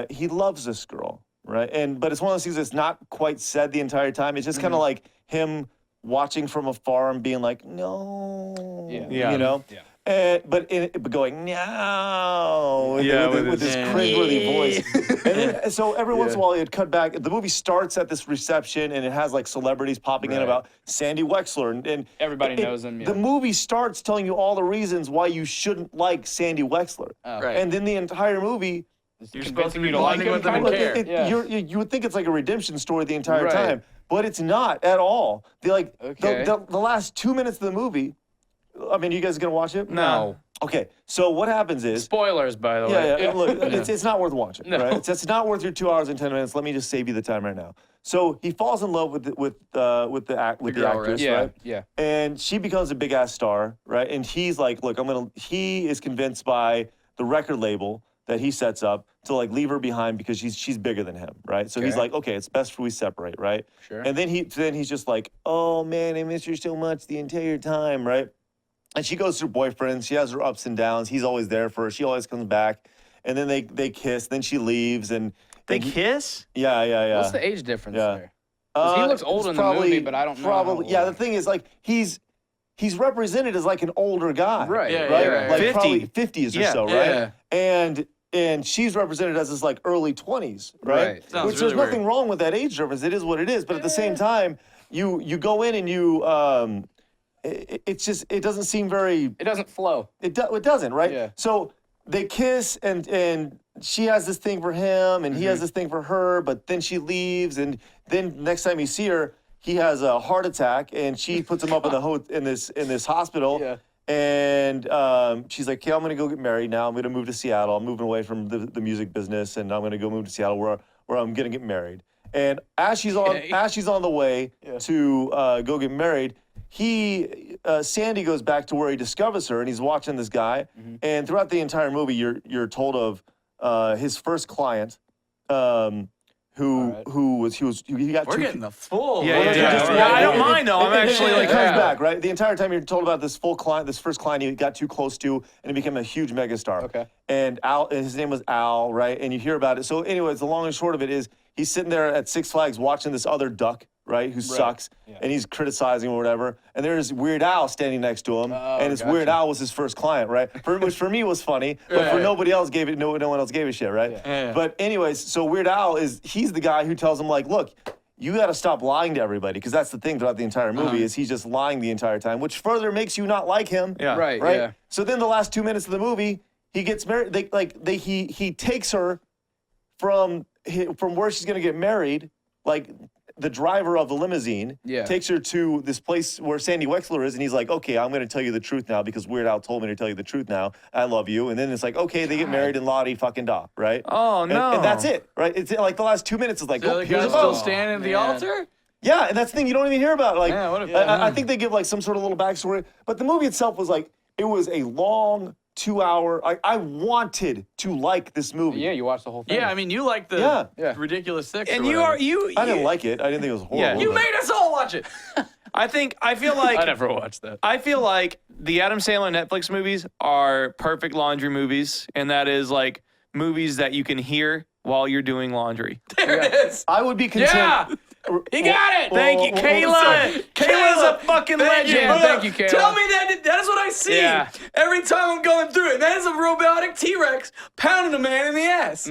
He loves this girl, right? But it's one of those things that's not quite said the entire time. It's just kind of like him watching from afar and being like, no, Yeah. you know? Yeah. But going, no, Yeah, with this Yeah. cringeworthy voice. And then, so every once in a while it'd cut back. The movie starts at this reception and it has like celebrities popping in Right. about Sandy Wexler. And Everybody knows him, yeah. The movie starts telling you all the reasons why you shouldn't like Sandy Wexler. Oh. Right. And then the entire movie, You're supposed to convincing be you to like bonding him, with them kind and of? care. Yeah. you would think it's like a redemption story the entire Right. time, but it's not at all. Okay. The last 2 minutes of the movie. I mean, you guys gonna watch it? No. Okay, so what happens is, Spoilers, by the way. yeah. Look, it's not worth watching. No. Right? It's not worth your 2 hours and 10 minutes. Let me just save you the time right now. So he falls in love with the girl, actress, Yeah. right? Yeah. And she becomes a big ass star, right? And he's like, look, he is convinced by the record label that he sets up to like leave her behind because she's bigger than him, right? So he's Okay. like, okay, it's best we separate, right? Sure. And then he's just like, oh man, I miss her so much the entire time, right? And she goes through boyfriends. She has her ups and downs. He's always there for her. She always comes back. And then they kiss. Then she leaves. And They kiss? yeah. What's the age difference Yeah. there? 'Cause he looks old it's in the movie, but I don't know how Probably, yeah. old. The thing is, like, he's represented as like an older guy, Right. Yeah, Right, yeah, like 50. probably 50s or Yeah. so, right? Yeah. And she's represented as this like early 20s, right? Right. Sounds Which really there's nothing wrong with that age difference. It is what it is. But at the same time, you go in and you it's just it doesn't seem very It doesn't flow. it doesn't, right? Yeah. So they kiss and she has this thing for him and he has this thing for her, but then she leaves and then next time you see her, he has a heart attack and she puts him up in this hospital. Yeah. And she's like, okay, I'm gonna go get married now. I'm gonna move to Seattle. I'm moving away from the music business and I'm gonna go move to Seattle where I'm gonna get married. And as she's on the way to go get married, Sandy goes back to where he discovers her and he's watching this guy. And throughout the entire movie, you're told of his first client, who got We're two. getting the full. Yeah, Well, yeah, just- yeah. yeah, I don't it- mind though. I'm actually it like, comes back, right? The entire time you're told about this first client he got too close to, and he became a huge megastar. Okay. And his name was Al, right? And you hear about it. So, anyways, the long and short of it is, he's sitting there at Six Flags watching this other duck, right, who sucks, and he's criticizing or whatever. And there's Weird Al standing next to him, and it's Weird Al was his first client, right? Which for me was funny, but for nobody else no one else gave a shit, right? Yeah. But anyways, so Weird Al he's the guy who tells him like, look, you got to stop lying to everybody, because that's the thing throughout the entire movie is he's just lying the entire time, which further makes you not like him. Yeah. Right. Right. Yeah. So then the last 2 minutes of the movie, he gets married. He takes her from where she's gonna get married, like the driver of the limousine takes her to this place where Sandy Wexler is, and he's like, okay, I'm gonna tell you the truth now because Weird Al told me to tell you the truth now. I love you. And then it's like, okay, they get married in Lottie fucking da, right? oh no. And that's it, right? It's like the last 2 minutes is like, So oh, the here's guy's a still boat. standing at the man. altar? Yeah, and that's the thing you don't even hear about. Like, Yeah, what a- I think they give like some sort of little backstory, but the movie itself was like, it was a long 2 hour. I wanted to like this movie. Yeah, you watched the whole thing. Yeah, I mean, you like the Yeah. ridiculous six. and or you whatever. are you. I didn't like it. I didn't think it was horrible. Yeah. You but- made us all watch it. I feel like I never watched that. I feel like the Adam Sandler Netflix movies are perfect laundry movies, and that is like movies that you can hear while you're doing laundry. There it is. I would be content. Yeah. He got it. Thank you, Kayla. Kayla's a fucking legend. you. Thank you, Kayla. Tell me that is what I see Yeah. every time I'm going through it. That is a robotic T-Rex pounding a man in the ass.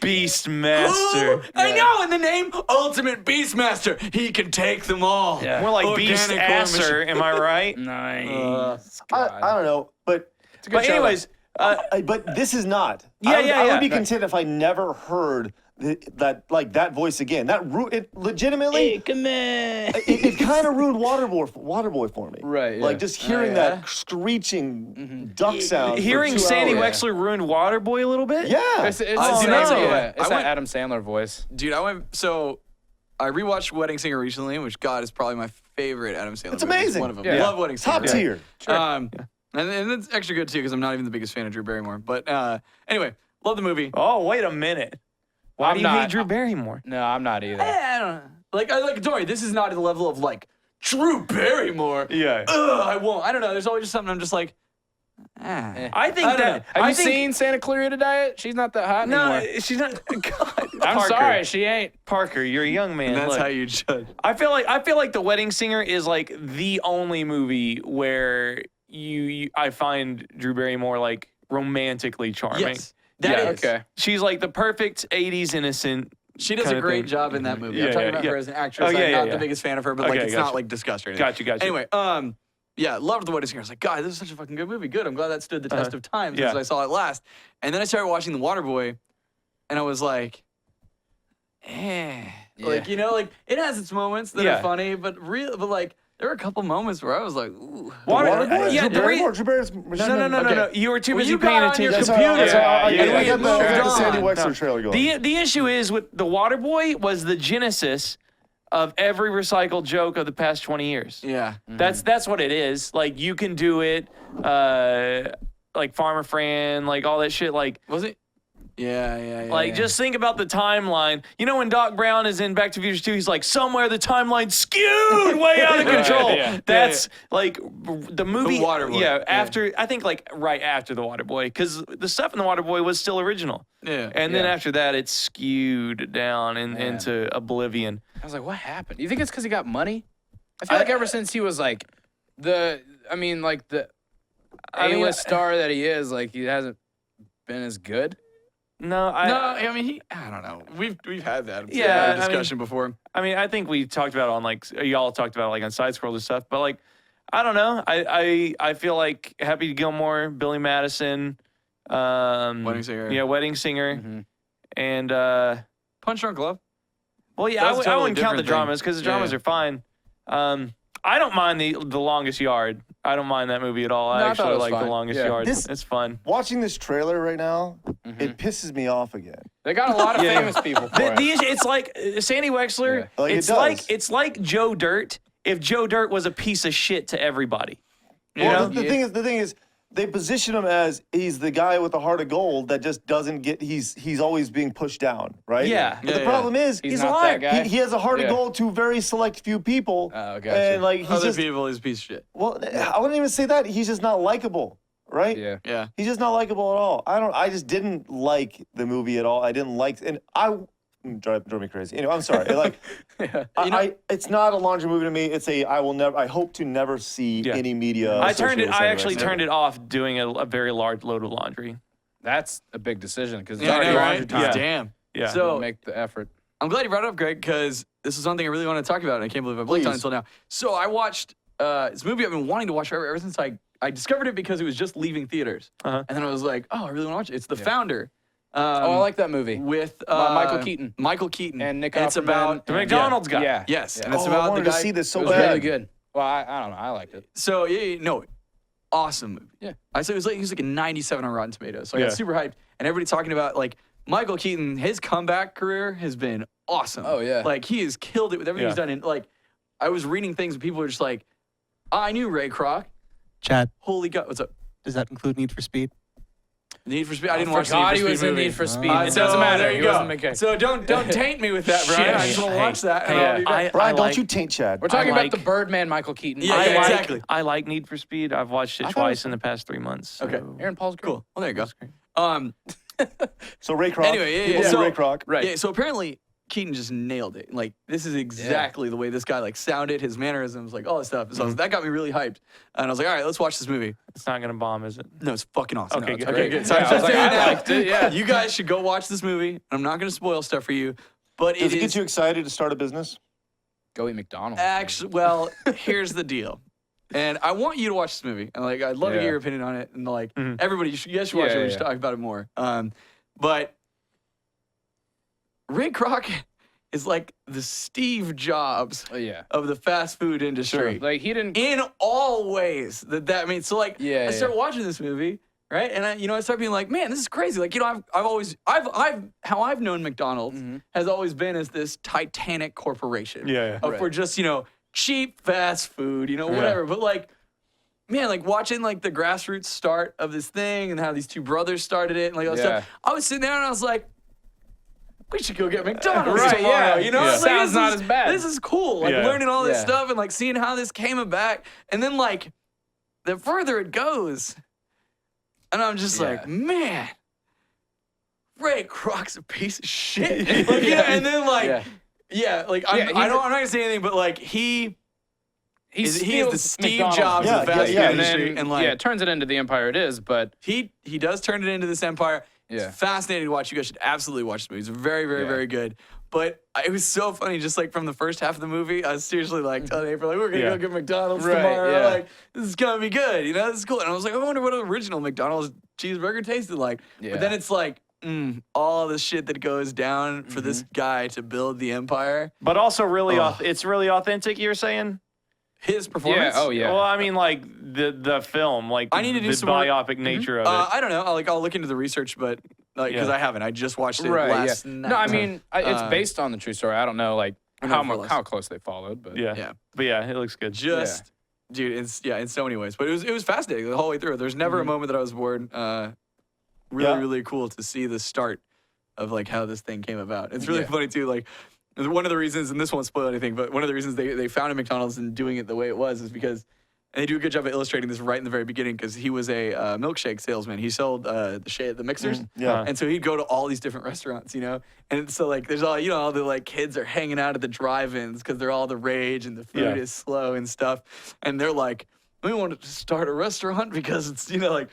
Beastmaster. Ooh, I know, in the name Ultimate Beastmaster, he can take them all. Yeah. More like Organic Beast or Asser, am I right? Nice. I don't know, but But anyways, but this is not. Yeah, I would be yeah. content if I never heard that voice again. It legitimately. come in. It kind of ruined Waterboy for me. Right, yeah. Like just hearing that screeching duck sound. for hearing 2 Sandy hours. Wexler ruined Waterboy a little bit. Yeah. It's Oh, the no. same, I it's that went- Adam Sandler voice. Dude, I rewatched Wedding Singer recently, which God is probably my favorite Adam Sandler. It's movie. amazing. One of them. Yeah. Love Wedding Singer. Top tier. And it's extra good too because I'm not even the biggest fan of Drew Barrymore. But anyway, love the movie. Oh, wait a minute. Why I'm do you hate not- Drew Barrymore? No, I'm not either. I don't know. Don't worry, this is not at the level of like Drew Barrymore. Yeah. Ugh, I won't. I don't know. There's always just something I'm just like, I think I don't that. know. Have you seen Santa Clarita Diet? She's not that hot No, anymore. she's not. God, I'm Parker. sorry, she ain't. Parker, you're a young man. And that's Look, how you judge. I feel like The Wedding Singer is like the only movie where I find Drew Barrymore like romantically charming. Yes, that Yeah, is. Okay. She's like the perfect 80s innocent. She does kinda a great thing. job in that movie. Yeah, I'm talking yeah, about yeah. her as an actress. Oh, yeah, I'm yeah, not yeah. the biggest fan of her, but like Okay, it's gotcha. not like disgust or anything. Gotcha. Anyway, yeah, loved The Wedding Singer. I was like, God, this is such a fucking good movie. Good. I'm glad that stood the test of time since Yeah. I saw it last. And then I started watching The Waterboy, and I was like, like like it has its moments that Yeah. are funny, but like there were a couple moments where I was like, ooh. Waterboy? yeah, Drew Barrymore? Drew Barrymore's No. You were too Well, busy you paying got on your attention. computer. That's how I Yeah, got yeah, the moved Sandy on. Wexler trailer going. The issue is with The Waterboy was the genesis of every recycled joke of the past 20 years. Yeah. That's what it is. Like you can do it, like Farmer Fran, like all that shit. Like Was it? Yeah. Like, just think about the timeline. You know, when Doc Brown is in Back to the Future 2, he's like, somewhere the timeline's skewed way out of control. yeah. That's like the movie. The Waterboy. Yeah, after, I think like right after The Waterboy, because the stuff in The Waterboy was still original. Yeah. And then Yeah. after that, it's skewed down into oblivion. I was like, what happened? You think it's because he got money? I feel like ever since he was like the A-list star that he is, like he hasn't been as good. No, I mean, I don't know. We've had that Yeah, discussion before. I mean, I think we talked about it on like y'all talked about it like on Side Scroll and stuff, but like, I don't know. I feel like Happy Gilmore, Billy Madison, Wedding Singer. Yeah, Wedding Singer, Mm-hmm. and Punch Drunk Love. well, yeah, That's a I totally wouldn't count the different dramas thing. because the Yeah, dramas yeah. are fine. I don't mind the Longest Yard. I don't mind that movie at all. No, I I thought actually it was like The fine. Longest Yeah. Yard. This- It's fun. Watching this trailer right now, it pisses me off again. They got a lot of Yeah. famous people for it. It's like Sandy Wexler. Yeah. Like, it does. it's like Joe Dirt if Joe Dirt was a piece of shit to everybody. You Well, know? the thing is, they position him as he's the guy with the heart of gold that just doesn't get. He's always being pushed down, right? Yeah. But the Yeah, problem is He's a not liar. that guy. he has a heart Yeah. of gold to very select few people. Oh, gotcha. And like he's Other just people is a piece of shit. well, I wouldn't even say that. He's just not likable, right? Yeah. Yeah. He's just not likable at all. I just didn't like the movie at all. I didn't like, and drove me crazy. Anyway, I'm sorry. Like, it's not a laundry movie to me. It's I hope to never see Yeah. any media. I associated with I Sandy actually Wexler. turned it off doing a very large load of laundry. That's a big decision because it's Yeah, I already know, laundry right? time. Yeah. Damn. Yeah. So Make the effort. I'm glad you brought it up, Greg, because this is something I really want to talk about, and I can't believe I blinked on it Please. until now. So I watched this movie I've been wanting to watch forever, ever since I discovered it because it was just leaving theaters. Uh-huh. And then I was like, oh, I really want to watch it. It's The Founder. I like that movie. With Michael Keaton. Michael Keaton. And Nick it's Offerman. about The McDonald's guy. Yeah. Yes, Yeah. and it's Oh, I about the wanted guy. to see this so It was bad. really good. Well, I don't know. I liked it. So no, awesome movie. Yeah. I said it was like a 97 on Rotten Tomatoes. So I Yeah. got super hyped, and everybody talking about like Michael Keaton. His comeback career has been awesome. Oh, yeah. like he has killed it with everything he's Yeah. done. And like, I was reading things, and people were just like, I knew Ray Kroc. Chad, Holy God, what's up? does that include Need for Speed? Need for Speed. I didn't watch the Forgot Need he for was Speed in movie. Need for Speed. So It doesn't matter. There He you go. wasn't McKay. So don't taint me with that, Brian. I just want to watch that. And I'll be back. Brian, don't like- you taint Chad. We're talking like- about the Birdman Michael Keaton. Yeah, I yeah, like, exactly. I like Need for Speed. I've watched it I thought it twice was in the past 3 months. Okay. so- Aaron Paul's great. Cool. Well, there you go. That's great. So Ray Kroc. Anyway, yeah, People yeah. say So- Ray Kroc. Right. Yeah, so apparently Keaton just nailed it. Like, this is exactly the way this guy like sounded, his mannerisms, like all this stuff. So that got me really hyped. And I was like, all right, let's watch this movie. It's not gonna bomb, is it? No, it's fucking awesome. Okay, No, it's good. okay, Okay, good. So Yeah, I was like, I now, liked it, yeah. You guys should go watch this movie. I'm not going to spoil stuff for you, but Does it is get you excited to start a business? Go eat McDonald's. actually, well, here's the deal. And I want you to watch this movie. And like, I'd love to get Yeah. your opinion on it. And like, Mhm. everybody, you should watch Yeah, it. We yeah, should yeah. talk about it more. But Ray Kroc is like the Steve Jobs Oh, yeah. of the fast food industry. Like he didn't. In all ways that means. So like, Yeah, I start watching this movie, right? And I start being like, man, this is crazy. Like, I've always, how I've known McDonald's has always been as this Titanic corporation. Yeah, yeah. For just, cheap fast food, whatever. But like, man, like watching like the grassroots start of this thing and how these two brothers started it and like all that Yeah. stuff. I was sitting there and I was like, we should go get McDonald's Right, tomorrow. yeah. I was like, Sounds this not is- as bad. This is cool. Like Yeah. learning all this Yeah. stuff and like seeing how this came about. And then like the further it goes, and I'm just Yeah. like, man, Ray Kroc's a piece of shit. Like, and then like, Yeah. yeah, like Yeah, I'm not gonna say anything, but like he is the Steve McDonald's. Jobs Yeah, of the fast food yeah, And industry, then, and like it turns it into the empire it is, but he does turn it into this empire. Yeah. It's fascinating to watch. You guys should absolutely watch this movie. It's very, very, Yeah. very good. But it was so funny, just like from the first half of the movie, I was seriously like telling April, like, we're gonna Yeah. go get McDonald's Right, tomorrow. yeah. Like, this is gonna be good. This is cool. And I was like, I wonder what an original McDonald's cheeseburger tasted like. Yeah. But then it's like, all the shit that goes down for this guy to build the empire. But also really, Oh. it's really authentic. You're saying? His performance. yeah, oh yeah. Well, I mean, like the film, like I need to do the some more- biopic nature of it. I don't know. I'll look into the research, but like because Yeah. I haven't. I just watched it right. last Yeah. night. No, I mean it's Uh, based on the true story. I don't know like I know how more or less. how close they followed, but yeah. yeah. But yeah, it looks good. Just, dude, in so many ways. But it was fascinating the whole way through. There's never a moment that I was bored. really, Yeah. really cool to see the start of like how this thing came about. It's really Yeah. funny too. Like one of the reasons, and this won't spoil anything, but one of the reasons they founded McDonald's and doing it the way it was is because, and they do a good job of illustrating this right in the very beginning, because he was a milkshake salesman. He sold the mixers. Yeah. And so he'd go to all these different restaurants, you know? And so like there's all, you know, all the like kids are hanging out at the drive-ins because they're all the rage and the food Yeah. is slow and stuff. And they're like, we wanted to start a restaurant because it's, you know, like,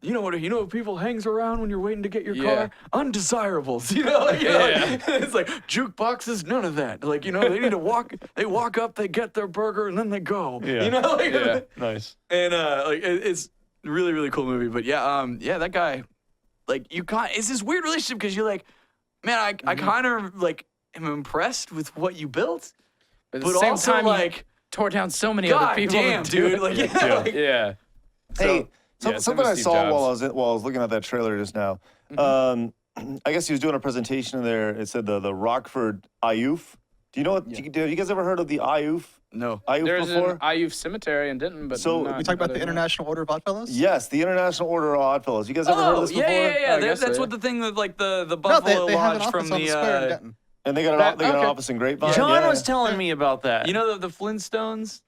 you know what people hangs around when you're waiting to get your Yeah. car? Undesirables, you know? Like, like, it's like jukeboxes, none of that. Like, you know, they need to walk, they walk up, they get their burger, and then they go. Yeah. You know? Like, Yeah. Nice. and like it's really, really cool movie. But yeah, that guy, like it's this weird relationship because you're like, man, I kind of like am impressed with what you built, But at but the same also time, you like, tore down so many God other people. damn, to do dude, it. like yeah, like, Yeah. Hey, yeah, same something with I Steve saw Jobs. while I was looking at that trailer just now. I guess he was doing a presentation in there. It said the Rockford IUF. Do you know what? Have you guys ever heard of the IUF? no. IUF There's before? an IUF cemetery in Denton, but So- not We talked about the other than that. International Order of Oddfellows? Yes, the International Order of Oddfellows. You guys ever heard of Oh this before? yeah. I guess That's so, what the thing that like the No, Buffalo they have an Lodge office from on the square in Denton. And they got an Okay. office in Grapevine. John yeah. was telling me about that. you know the Flintstones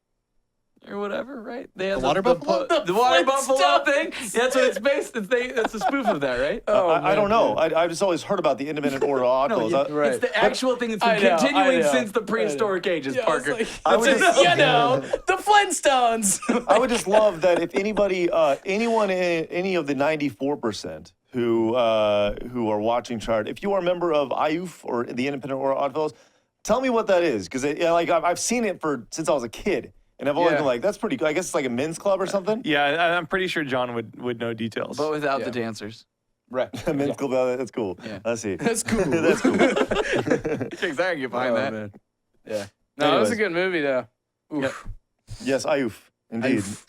or whatever, right? They have The water buffalo? the water buffalo thing. That's what it's based. That's a spoof of that, right? I don't know. I've just always heard about the Independent Order of No, Oddfellows. you- it's the actual thing that's I been know, continuing I know, since the I know. prehistoric ages, Parker. I would just, the Flintstones. I would just love that if anybody, any of the 94% who are watching Chart, if you are a member of IUF or the Independent Order of Oddfellows, tell me what that is, because like I've seen it since I was a kid, and I've always Yeah. been like, that's pretty cool. I guess it's like a men's club or something. Yeah, I'm pretty sure John would know details. But without Yeah. the dancers. Right. A men's club. That's cool. Yeah. Let's see. That's cool. That's cool. Exactly, I can get behind that. Man. Yeah. No, it was a Anyways. good movie though. Oof. Yes, IUF. Indeed. Oof.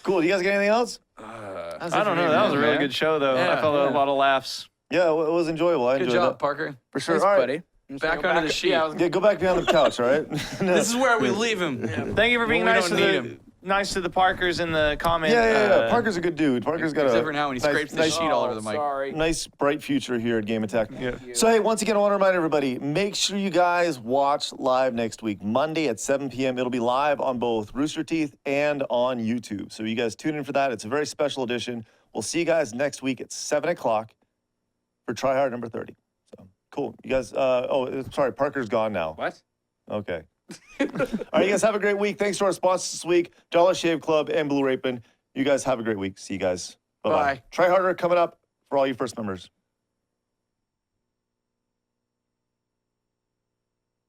Cool. You guys got anything else? I don't know. That was a really man. good show, though. Yeah, I felt a lot of laughs. Yeah, it was enjoyable. I Good enjoyed job, that. Parker. For sure. Thanks, All right. buddy. Back onto the sheet. Yeah, I was Yeah, go back behind the couch, all right? This is where we leave him. Thank you for being When we nice to don't need the him. nice to the Parkers in the comment. Yeah. Parker's a good dude. Parker's got Except a for now when he nice, scrapes the nice, sheet all over the mic. Sorry. nice, bright future here at Game Attack. Yeah. So, hey, once again, I want to remind everybody, make sure you guys watch live next week, Monday at 7 p.m. It'll be live on both Rooster Teeth and on YouTube. So you guys tune in for that. It's a very special edition. We'll see you guys next week at 7 o'clock for Try Hard number 30. So, cool. You guys, sorry, Parker's gone now. What? Okay. All right, you guys have a great week. Thanks to our sponsors this week, Dollar Shave Club and Blue Rapin. You guys have a great week. See you guys. Bye-bye. Bye. Try Harder coming up for all you first members.